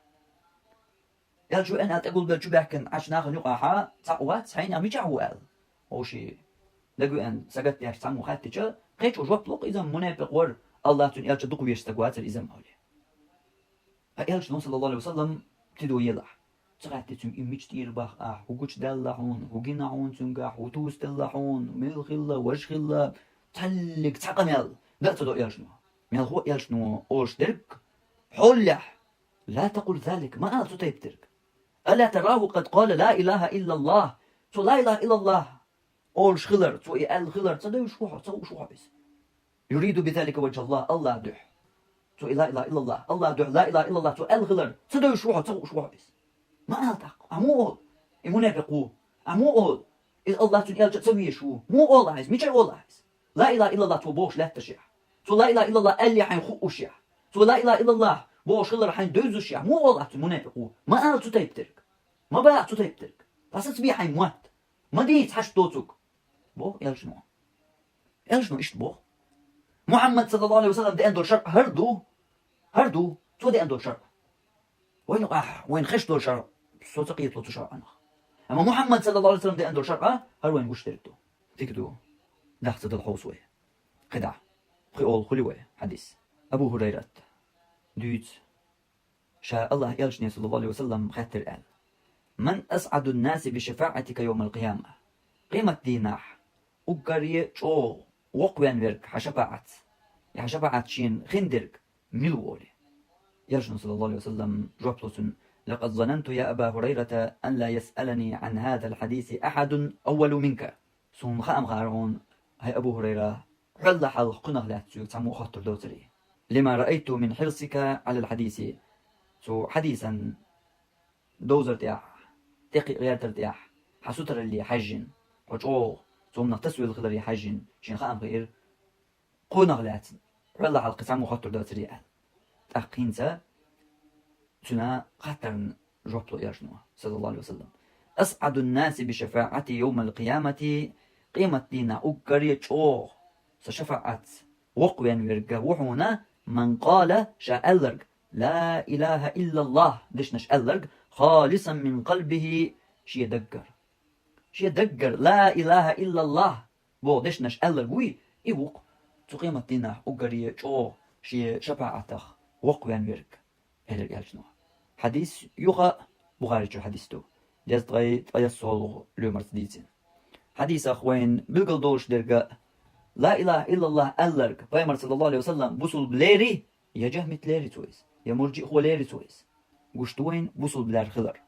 Elçu en atqul belçu bakın aşnağı nuqaha taqwat hayna micahu el. Oşi لقوا أن سجدت يا سامو خدت جا قيش وجواب لق إذا منافق ور الله تون يلش دقوا يشتقوات إذا مولي فيلش نون صلى الله عليه وسلم تدو يلح سقعت تون إمش تير بخ وجوش دلحون وجناعون تونجح وتوس دلحون ملخ الله وجه الله تلك تقمل لا تدو يلش نو مل هو يلش نو أوش درك حلح لا تقول ذلك ما قال تيبترك ألا تراه قد قال لا إله إلا الله لا إله إلا الله أول شغلر تو ال خلر تصدق شو حبس يريد بذلك وجه الله الله دح تو لا إله إلا الله الله دح لا إله إلا الله تو ال خلر تصدق شو حبس ما ألتق أمول المنافقو أمول إذا الله تنقل تسوي شو مو الله عايز مش الله عايز لا إله إلا الله تو بوش لا تشيع تو لا إله إلا الله اللي حين خو شيع تو لا إله إلا الله بوش خلر حين دوز شيع مو الله المنافقو ما ألت تيبترك ما بقى تيبترك بس تبي حين موت ما ديت حش توتك بو يلشنو إيش بو محمد صلى الله عليه وسلم دي أندول شرق هردو تو دي أندول شرق وين وين خش دول شرق صوتقية لطو شرق أنا أما محمد صلى الله عليه وسلم دي أندول شرق هر وين قوش تركتو تكدو دخت الحوصوي خدع خيول خلوي حديث أبو هريرة دوت شاء الله يلشني صلى الله عليه وسلم خاتر قال من أسعد الناس بشفاعتك يوم القيامة قيمة ديناح وقرية شو وقوان ورك حشفاعت حشفاعت شين خندرك ملوولي يرجن صلى الله عليه وسلم جوابلوسن لقد ظننت يا أبا هريرة أن لا يسألني عن هذا الحديث أحد أول منك سون خام غارون هاي أبو هريرة حل حل قنغ لا تسوك تعمو خطر دوتري لما رأيت من حرصك على الحديث سو حديثا دوزر تياح تقي غير ترتياح حسوتر اللي حجن حجوه ثم نغتسوي الخضر يحجن شين خام غير قو نغلات والله على القسم وخطر دوت ريال تأقينتا تنا خطر جوبلو يرجنوا صلى الله عليه وسلم أسعد الناس بشفاعتي يوم القيامة قيمة دينا أقري تشوه سشفاعت وقوين ورقا وحونا من قال شألرق لا إله إلا الله دشنش ألرق خالصا من قلبه شي دقر لا إله إلا الله بو دشنش ألرقوي إيوق تقيمة دينا أقري تشوه شي شفاعتخ وقوين ورق إلر يالجنوا حديث يوغا بغاري جو حديث تو ديز تغي الصولو لومرت ديزين حديث أخوين بلغل دوش درقا لا إله إلا الله ألرق بايمر صلى الله عليه وسلم بوصل بليري يا جهمت ليري تويس يا مرجئ هو ليري تويس قشتوين بوصل بلار خلر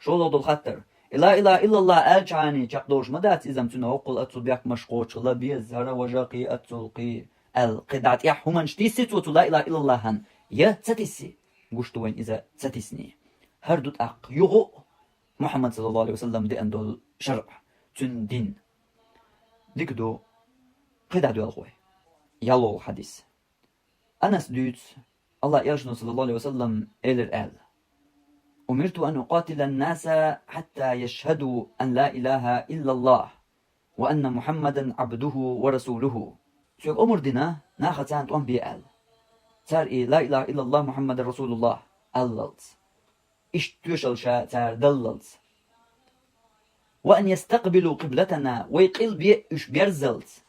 شولو دول خطر لا إله إلا الله ألجعني جاقدوش مدات إذا متنا وقل أتصل بيك مشقوش لبي الزهر وجاقي أتسلقي القدعت يحومن شتيسيت لا إله إلا الله هن يا تتسي قشتوين إذا تتسني هردوت أق يغو محمد صلى الله عليه وسلم دي أندول شرع تن دين ديكدو قدع دو الغوي يالو الحديث أنس دوت الله يرجن صلى الله عليه وسلم إلر آل أمرت أن أقاتل الناس حتى يشهدوا أن لا إله إلا الله وأن محمدا عبده ورسوله سوق أمر دينا ناخذان تون بي آل تار لا إله إلا الله محمد رسول الله أللت إش توشل شا تار دللت وأن يستقبلوا قبلتنا ويقل بي إش بيرزلت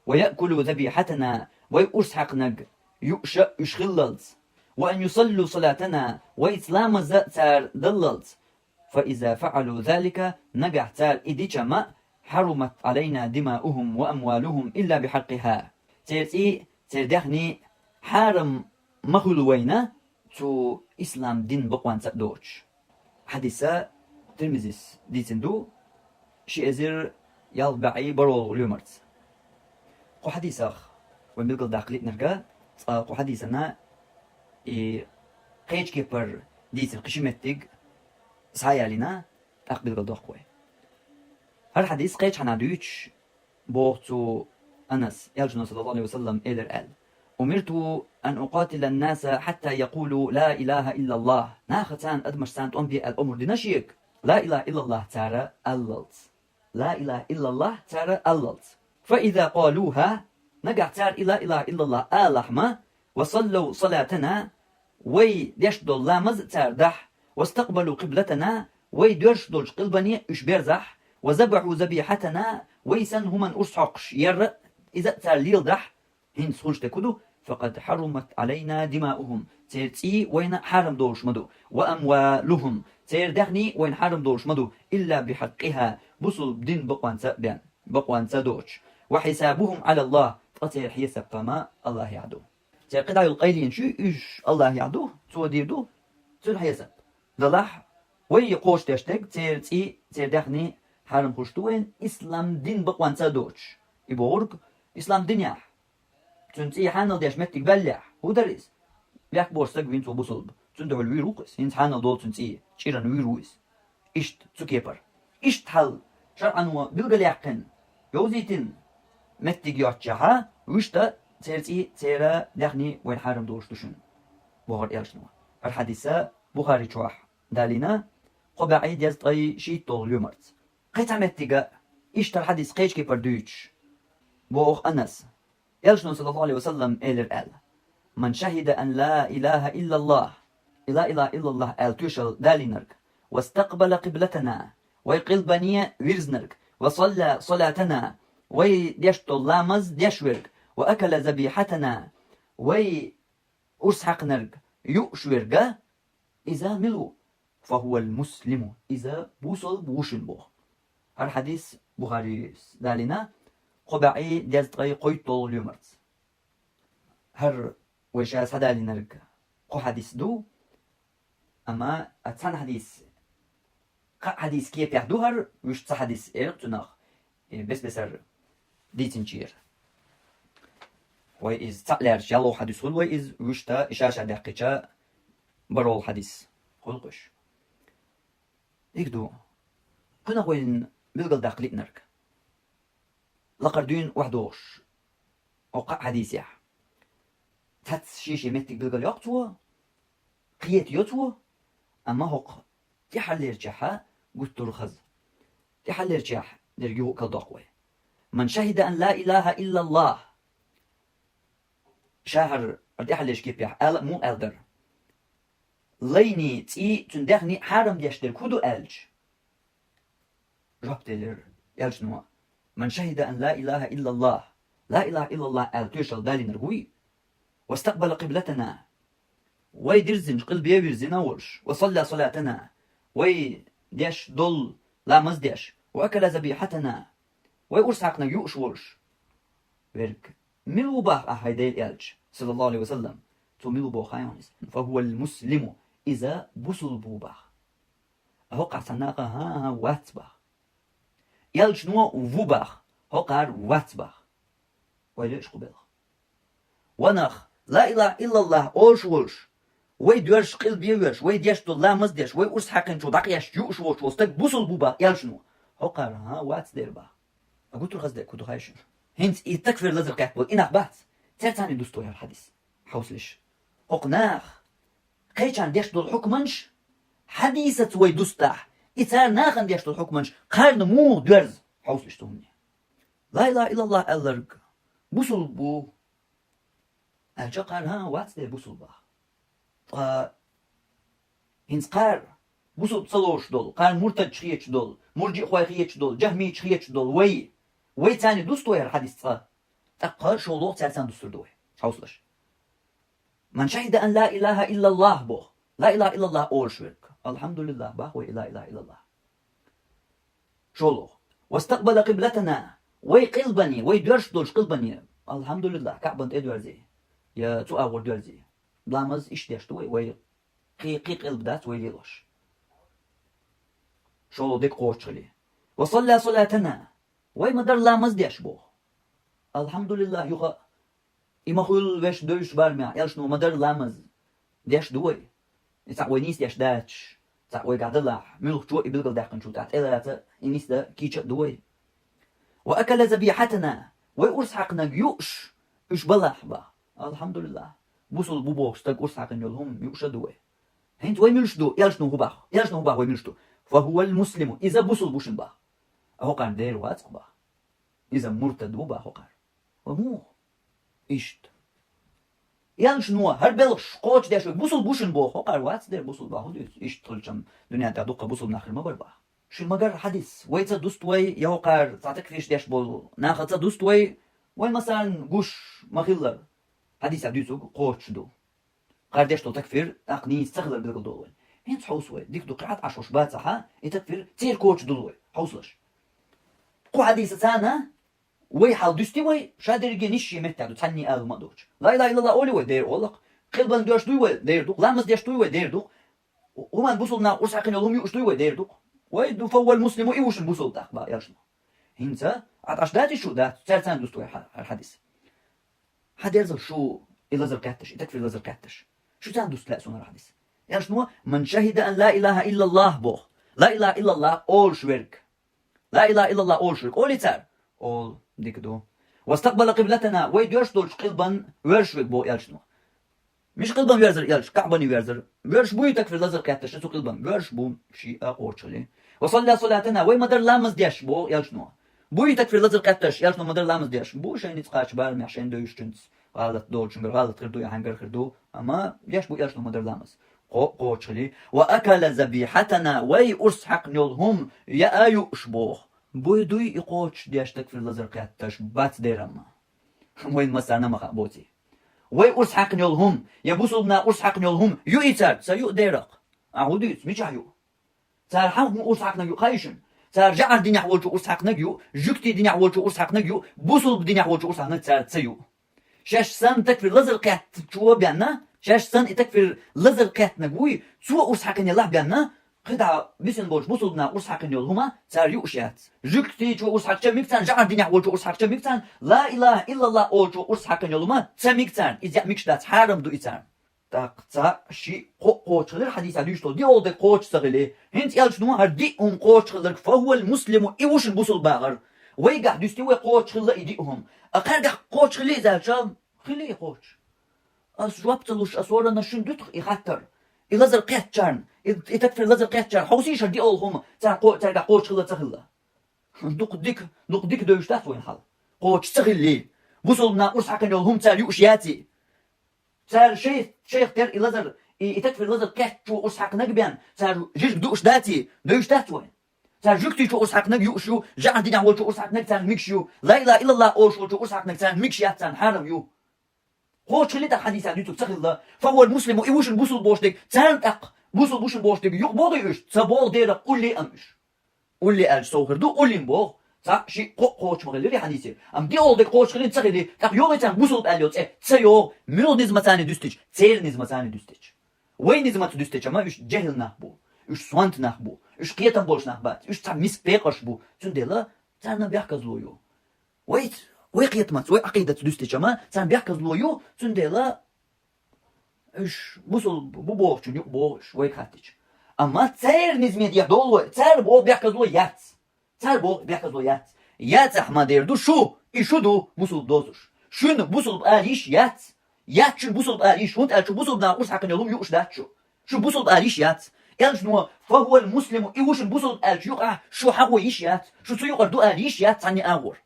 ويأكلوا ذبيحتنا ويأسحق نج يؤشأ يشخللت وأن يصلوا صلاتنا وإسلام تار دللت فإذا فعلوا ذلك نجح تار إديشما حرمت علينا دماؤهم وأموالهم إلا بحقها تردخني حارم مخلوينا تو إسلام دين بقوان تقدوش حديثة ترمزيس ديتندو شي أزير يالبعي برول اليومرت قو حديثة وين بلقل داخليت نرقا قو حديثنا قيج كيبر ديتن قشمتك سايالينا أقبل قل دوخ قوي هر حديث قيج حنا دوش بوغتو أنس يلجن صلى الله عليه وسلم إلى الآل أمرت أن أقاتل الناس حتى يقولوا لا إله إلا الله ناختان أدمشتان تنبي الأمر دي نشيك لا إله إلا الله تعالى الللت لا إله إلا الله تعالى الللت فإذا قالوها نقع تعالى لا إله إلا الله آلحمة وصلوا صلاتنا وي ديشدل لامز تاردح واستقبلوا قبلتنا وي ديشدل قلبني إشبيرزح وذبحوا ذبيحتنا ويسن همن أرسحقش ير إذا تاليل دح هين سخنش تكدو فقد حرمت علينا دماؤهم تيرتي وين حرم دورش مدو وأموالهم تير دخني وين حرم دورش مدو إلا بحقها بصل بدين بقوان تدوش وحسابهم على الله تطير حساب فما الله يعدو تير قدع القيلين شو إيش الله يعدو تو ديردو تير حساب دلح وي قوش تشتك تير دخني حرم خشتوين إسلام دين بقوان تدوش يبورق إسلام دنيا تنتي حانل ديش متك بلع هو دريس بيك بورسك بين تو بوصل تندعو الويروقس هين حانل دول تنتي شيران ويرويس إشت تكيبر إشت حل شرعا وبلغ يقن يوزيتن متك يوتشها ويشتا تيرا دخني وين حارم دورش دشن بوغر إلشنوا الحديثة بخاري شواح دالينا قبعيد يزطي شيت طول يومرت قيت متك إشت الحديث قيش كيبر دوش بوغ أنس يلشنو صلى الله عليه وسلم إلر من شهد أن لا إله إلا الله لا إله إلا الله توشل دالينرك واستقبل قبلتنا ويقلبني ويرزنرك وصلى صلاتنا ويديشتو لامز ديشورك وأكل ذبيحتنا ويأسحقنرك يؤشورك إذا ملو فهو المسلم إذا بوصل بوشن بوغ الحديث بخاري دالينا قبعي ديزتغي قويتو اليومرت هر وشاس هدالي نرك قو حديث دو أما أتسان حديث كيف يحدو هر وش تسا حديث تناخ بس بسر ديتنشير وإز تقلير يالو حديث خل وإز وش تا إشاشة دقيقة برو الحديث خلقش إكدو كنا قوين بلغل داقليت نرك لقردين وحدوش وقع حديث يح تاتس شيشي متك بلغل يقتوه قيت يوتوه أما هق تحل يرجحها قلت رخز تحل يرجح درجوه كالدقوة من شهد أن لا إله إلا الله شهر تحل يرجح يح مو ألدر ليني تي تندخني حرم ديشتر كودو ألج ربط لر ألج نوا من شهد أن لا إله إلا الله لا إله إلا الله توشل دالي نرغوي واستقبل قبلتنا ويدرزن قلبي يرزن ورش وصلى صلاتنا ويديش دول لا مزديش وأكل ذبيحتنا ويرسحقنا يؤش ورش ورك ملو باخ هيدي الألج صلى الله عليه وسلم تو ملو باخ فهو المسلم إذا بوصل بوباخ أهوقع سناقة ها واتباخ يلج نوا وفوباخ هقار واتباخ ويليش قبل ونخ لا إله إلا الله أوش وش ويدورش قلبي وش ويديش لا مزديش ويرس حقن شو دقيش يوش وش وستك بوصل بوباخ يلج نوا هقار ها واتس دير باخ أقول له غزدك كنت خايش هنت يتكفر لازر كاتبول إنك بات ترتاني دوستو يا الحديث حوصلش هقناخ قيشان ديش دول حكمنش حديثة ويدوستاح إتار ناخن ديش دول حكمنش قارن مو درز حوصلش تهمني لا إله إلا الله ألرق بوصل بو أجا قار ها واتس دير بوصل با هنس قار بوصل تصلوش دول قار مرتد شخيش دول مرجي خواه خيش دول جهمي شخيش دول وي تاني دوستو يا الحديث تقار شو لوق تالسان دوستر دوي حوصلش من شهد أن لا إله إلا الله بو لا إله إلا الله أول شرك الحمد لله باه ولا إله إلا الله شولو واستقبل قبلتنا ويقلبني ويدرش دولش قلبني الحمد لله كعبنت إدوارزي يا تو أور دوارزي بلامز إيش ديشتو وي قي قلب دات ويليلوش شولو ديك قوشلي وصلى صلاتنا ويمدر لامز ديش بو الحمد لله يخا إما خل وش دوش برمع يلش نو مدر لامز ديش دوي تعوي نيس ديش داتش تعوي قاعد الله ملوك شو يبلغ داخن شو تعت إلا إنيس دا كيتش دوي وأكل ذبيحتنا ويقرص حقنا يوش إيش بلاح با الحمد لله بوصل بوبوش تك قرص حقنا يلهم يوشدوه هنت وين ملشدو يلشنو هو باخ يلشنو هو باخ وين ملشدو فهو المسلم إذا بوصل بوشن باخ أهو قال دير واتس باخ إذا مرتد هو باخ قال ومو إيشت يلشنو هر بلش قوش داش بوصل بوشن باخ قال واتس دير بوصل باخ إيشت طلشم دنيا تعدق بوصل ناخر ما باخ شو المجر حديث ويتا دوستوي يوقع تعطيك فيش داش بول ناخذ دوستوي وين مثلا قوش مخيلر حديث عديسو قوش دو قاردش تو تكفير أقني استغلر بدك دولوي هين تحوسوي ديك دو قرعت عشوش بات صحا يتكفير تير كوتش دولوي حوسلش قو حديث ثانا وي حال دوستي وي شادر جنيشي متى دو تاني ما دوش لا إله إلا الله أولي وي دير أولق قلبان دوش دوي دير دوق لامس ديش دوي دير دوق وما بوصلنا أرسعقين يلهم يوش دوي دير دوق ويدو فهو المسلم إيوش البوصل تاخبا يرشنا هنسا عطاش داتي شو دات سالسان دوستوي الحديث حد يرزل شو إلازر كاتش يتكفي إلازر كاتش شو تان دوست لا سونا الحديث يرشنوا من شهد أن لا إله إلا الله بوخ لا إله إلا الله أول شويرك لا إله إلا الله أول شويرك أول يتار أول ديك دو واستقبل قبلتنا ويد يرشدولش قلبا ويرشويك بو يرشنوا مش قلبا ويرزر يلش كعباني ويرزر ويرش بو يتكفي إلازر كاتش نسو قلبا ويرش بو شيء أورشلي وصلى صلاتنا وي مدر لامز ديش بو يلشنوا بو يتكفي إلازر كاتش يلشنوا مدر لامز ديش بو شين يتقاش بالمي عشان دويشتنس غلط دول شنقر غلط خردو يحنقر خردو أما يش بو يلشنوا مدر لامز قوشلي وأكل ذبيحتنا وي أرس حق نيولهم يا يؤش بوخ بو يدوي يقوش ديش تكفي إلازر كاتش بات ديرما وين مسانا مخابوتي وي أرس حق نيولهم يبوصلنا أرس حق نيولهم يو إيتار سيو ديرق أعوديت مش عيو صار حق أرس حق نيو قايشن صار جعر دنيا حولشو أرس حق نيو جكتي دنيا حولشو أرس حق نيو بوصل بدنيا حولشو أرس حق نيو صار تسيو شاش سن تكفي لزر قات شو بيانا شاش سن تكفي لزر قات نقوي سو أرس حق نيو بيانا قطع بسن بولش بوصلنا أرس حق نيو هما صار يوشيات جكتي شو أرس حق ميكتان جعر دنيا حولشو أرس حق ميكتان لا إله إلا الله أولشو أرس حق نيو هما تسميكتان إذا ميكشدات حرم دو إتان تاقتا شي قوش غير حديث عديشتو دي أول دي قوش سغلي هنت يالش نوها ديهم قوش غلق فهو المسلم إيوش البوصل باغر ويقع دوستي وي قوش غلق يديهم أقارقع قوش غلي زالشام خلي قوش أسوابتلوش أسورا نشن دوتخ يخطر إلازر قيتشان إتكفر إلازر قيتشان حوسيش دي أولهم تارقع قوش غلق تغلق دوق ديك دوشتات وين حال قوش سغلي بوصلنا أرس حقا يولهم تار يوشياتي صار شيخ تر إلازر يتكفي إلازر كاتشو أسحق نجبيان صار جيش بدوش داتي دوش داتوين صار جكتي شو أسحق نج يوشو جعل دينا أول شو أسحق نج تان ميكشيو لا إله إلا الله أول شو أسحق نج تان ميكشيات تان حرم يو هو شليت الحديث عن يوتيوب سخ الله فهو المسلم ويوش البوصل بوشتك تان تق بوصل البوشتك يقبض يوش تبول دير قول لي أمش قول لي ألش سوهر دو قول لي مبوغ صح شيء قوش مغلي حديثي ام دي اول دي قوش خلين تسخلي تاق يوم تان بوصل باليوت تسيو منو نزمة ثاني دوستيج تير نزمة ثاني دوستيج وين نزمة دوستيج اما ايش جهل نخبو ايش سوانت نخبو ايش قيتن بولش نخبات ايش تاع ميس بيقش بو تندلا تاعنا بيحكز لويو وي قيتمات وي عقيدة دوستيج اما تاع بيحكز لويو تندلا ايش بوصل بوبوش يقبوش وي خاتج اما تير نزمة يدولو تير بو بيحكز لو يات تار بو بيحكزو يات احمد يردو شو ايشو دو بوصل دوزش شنو بوصل بقاليش يات شو بوصل بقاليش وانت قال شو بوصل بناقوش حق يلوم يوش داتشو شو بوصل بقاليش يات قال شنو فهو المسلم ايوش بوصل بقال يقع شو حقو يش يات شو سيقر دو قاليش يات عني اور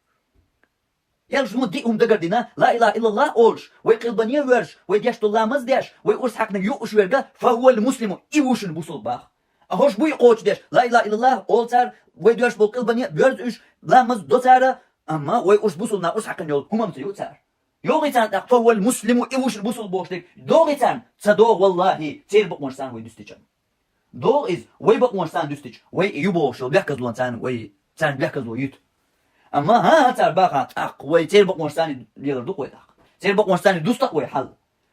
قال شنو ديهم دقردنا لا اله الا الله اولش ويقلبني ورش ويديش الله مزديش ويقرس حقنا يوش ورقه فهو المسلم ايوش بوصل باخ اهوش بو يقوش ديش لا اله الا الله اولتر ويدوش بالقلبني بيرز لامز دوتارا اما ويقوش بوصلنا قرس حقا يول هما متيوتار يوغيتان فهو المسلم ايوش البوصل بوشتك دوغيتان تصدوغ والله تير بق مرسان ويدوستيجان دوغ از وي بق مرسان دوستيج وي يبوشل بيحكز لونتان وي تان بيحكز لويت اما ها تار باقا اق وي تير بق مرسان يقدر دوق وي اق تير بق مرسان دوستق وي حل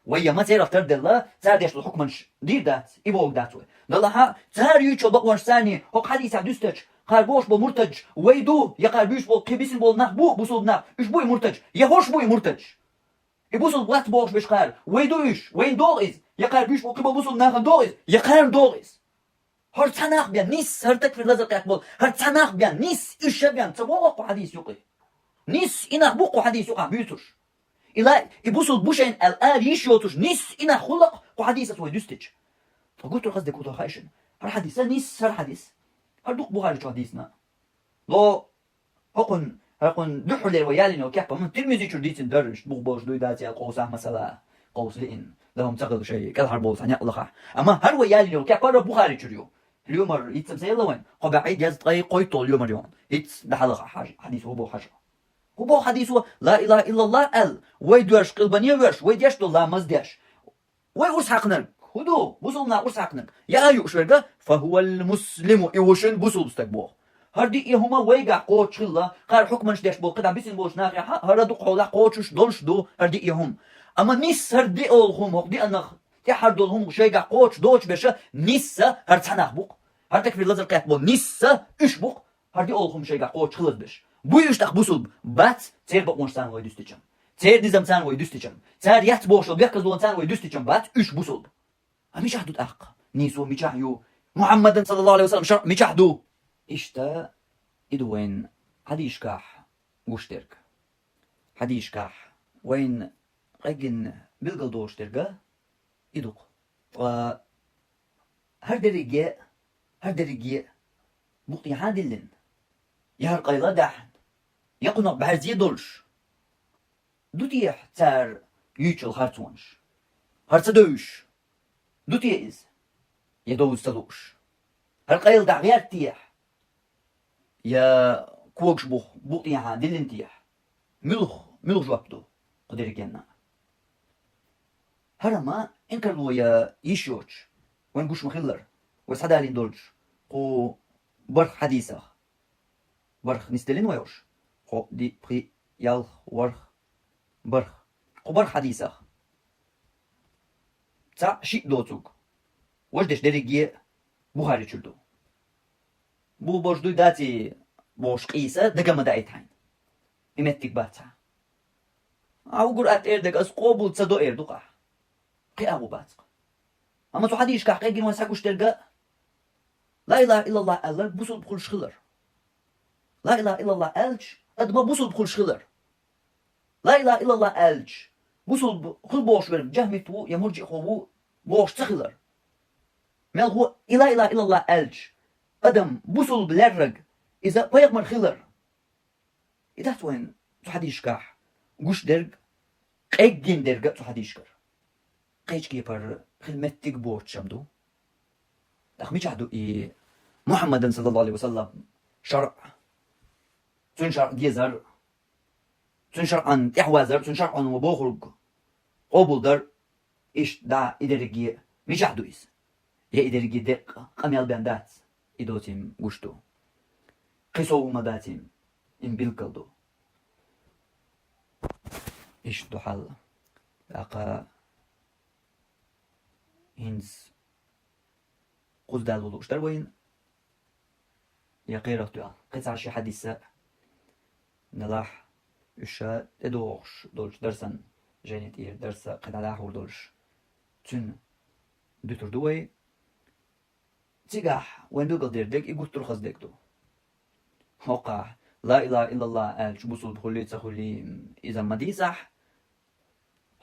ويا ما تعرف ترد الله تار يش الحكم دير دات يبوغ داتوي لله تار يوتشو بق مرساني هو حديث دوستيج قاربوش بو مرتج ويدو يا قاربيش بو كبيسن بو نخ بو بوصل نخ ايش بو مرتج يا هوش بو مرتج يبوصل بلات بوش بش قار ويدو ايش وين دوغيز يا قاربيش بو كبو بوصل نخ دوغيز يا قار دوغيز هر تناخ بيان نيس هر تكفير لازر قاقبول هر تناخ بيان نيس ايش بيان تبوغ حديث يقي Nis inah buku hadis yuqa büyütür. İla ibusul bu şeyin el yişiyotuş. Nis inah hulak bu hadisat ve düstiç. فقلت له قصدك وضع خايشن هر حديثة نيس هر حديث هر دوق بوهاري شو حديثنا لو هقن دحولي ويالين وكيحبا من تلميذي شو ديتين درش بوغ بوش دوي داتي القوسة مثلا قوس لئن لهم تغل شيء كذا هربوس عن يقلقها أما هر ويالين وكيحبا رو بوهاري شو اليوم يتسم سيلا وين قبعيد يزد قي قيتو اليوم اليوم يتس دحلقها حاجة حديث هو بو حاجة هو بو حديث هو لا إله إلا الله ويدوش قلبانية وش ويديش دو لا مزديش ويقرس حقنر هدو بوصلنا قرس حقنر يا يؤشرقة فهو المسلم إيوشن بوصل بستقبوه هردي إيهما ويقع قوتش الله قار حكمنش ديش بو قدام بيسن بوش ناقي هردو قولا قوتش دولش دو هردي إيهم أما نيس هردي أولهم هقدي أنخ تي هردولهم شيقع قوتش دوش بشا نيسا هرتساناخ بوق هردك في اللزر قيق بو نيسا إش بوق هردي أولهم شيقع قوتش خلص بش بو يشتاق بوصل بات تير بقونش سان ويدوستيجم تير نظام سان ويدوستيجم تير يحت بوشل بيقز دون سان ويدوستيجم بات إش بوصل مش عهدو أق نيسو ميشاهيو محمد صلى الله عليه وسلم شرع ميشاهدو إشتا إدوين حديشكاح وشترك حديشكاح وين قيقن بلغل دوشتركا إدوق هر درجة بقي حادلن يهر قيلا داحن يقنق بهرزي دولش دوتيح تار يوچل هرتونش هرتدوش دوتيز يدوز تلوش هالقيل دع غير تيح يا كوكش بوخ بوطيها دلن تيح ملخ جوابتو قدر جنة هرما انكرلو يا يشوش وين قوش مخلر وسعدالين دولش قو برخ حديثة برخ نستلين ويوش قو دي بري يالخ ورخ برخ قو برخ حديثة تا شيء دوتوك وجدش درجة بوهاري چلدو بو بوجدو داتي بوش قيسة دقا مدايت هين إمتك باتا أو قرأت إردك أس قوبل تصدو إردو قا قي أبو باتق أما تو حديش كاح قيقين وانساكوش تلقى لا إله إلا الله ألر بوصل بخل شخلر لا إله إلا الله ألج أدما بوصل بخل شخلر لا إله إلا الله ألج بوصل بخل بوش برم جهمتو يمرجع خوبو بوش تخلر مال هو إلا إلا الله ألج أدم بوصل بلرق إذا بيغمر خلر إذا توين تحديش كاح قوش درق قيقين درق تحديش كر قيش كيبر خلمتك بوت شمدو داخ ميش عدو محمد صلى الله عليه وسلم شرع تنشرع ديزر تنشرع عن إحوازر تنشرع عن وبوخرق قبول در إيش دا إدرقية ميش عدو إيس يا إدرقي دق قميال باندات إدوتيم قشتو قيسو مداتيم إن بلقلدو إيش دو حال لاقا هنز قوز دالولو اشتر وين يا قيرة دوال قيس عشي حديثة نلاح إشا إدوغش دولش درسن جينيت إير درسة قد علاحور دولش تن دوتر دوي تيجاح وين دوغل ديردك إيقوش ترخص ديك دو وقع لا إله إلا الله ألش بوصل بخلي تخلي إذا ما ديزح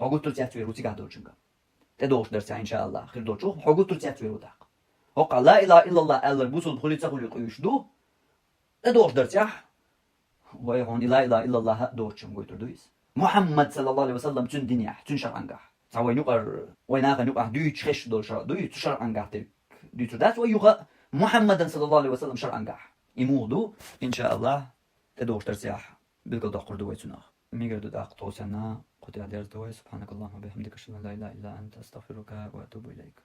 هقول ترتياتويرو تيجاح دولشنكا تدوش درسة إن شاء الله خير دولشو هقول ترتياتويرو داق وقع لا إله إلا الله ألر بوصل بخلي تخلي قيوش دو تدوش درسة ويهون لا إله إلا الله دولشم قوي تردويس محمد صلى الله عليه وسلم تن دنيا تن شرعنقح سوي نقر ويناخ نقح دويتش خش دول شرع دويتش شرعنقح تك دويتش دات ويوغا محمد صلى الله عليه وسلم شرعنقح يمودو إن شاء الله تدوش ترسيح بالقل دقر دوي سناخ ميقر دو داق توسنا قطع دير دوي سبحانك اللهم وبحمدك أشهد أن لا إله إلا أنت أستغفرك وأتوب إليك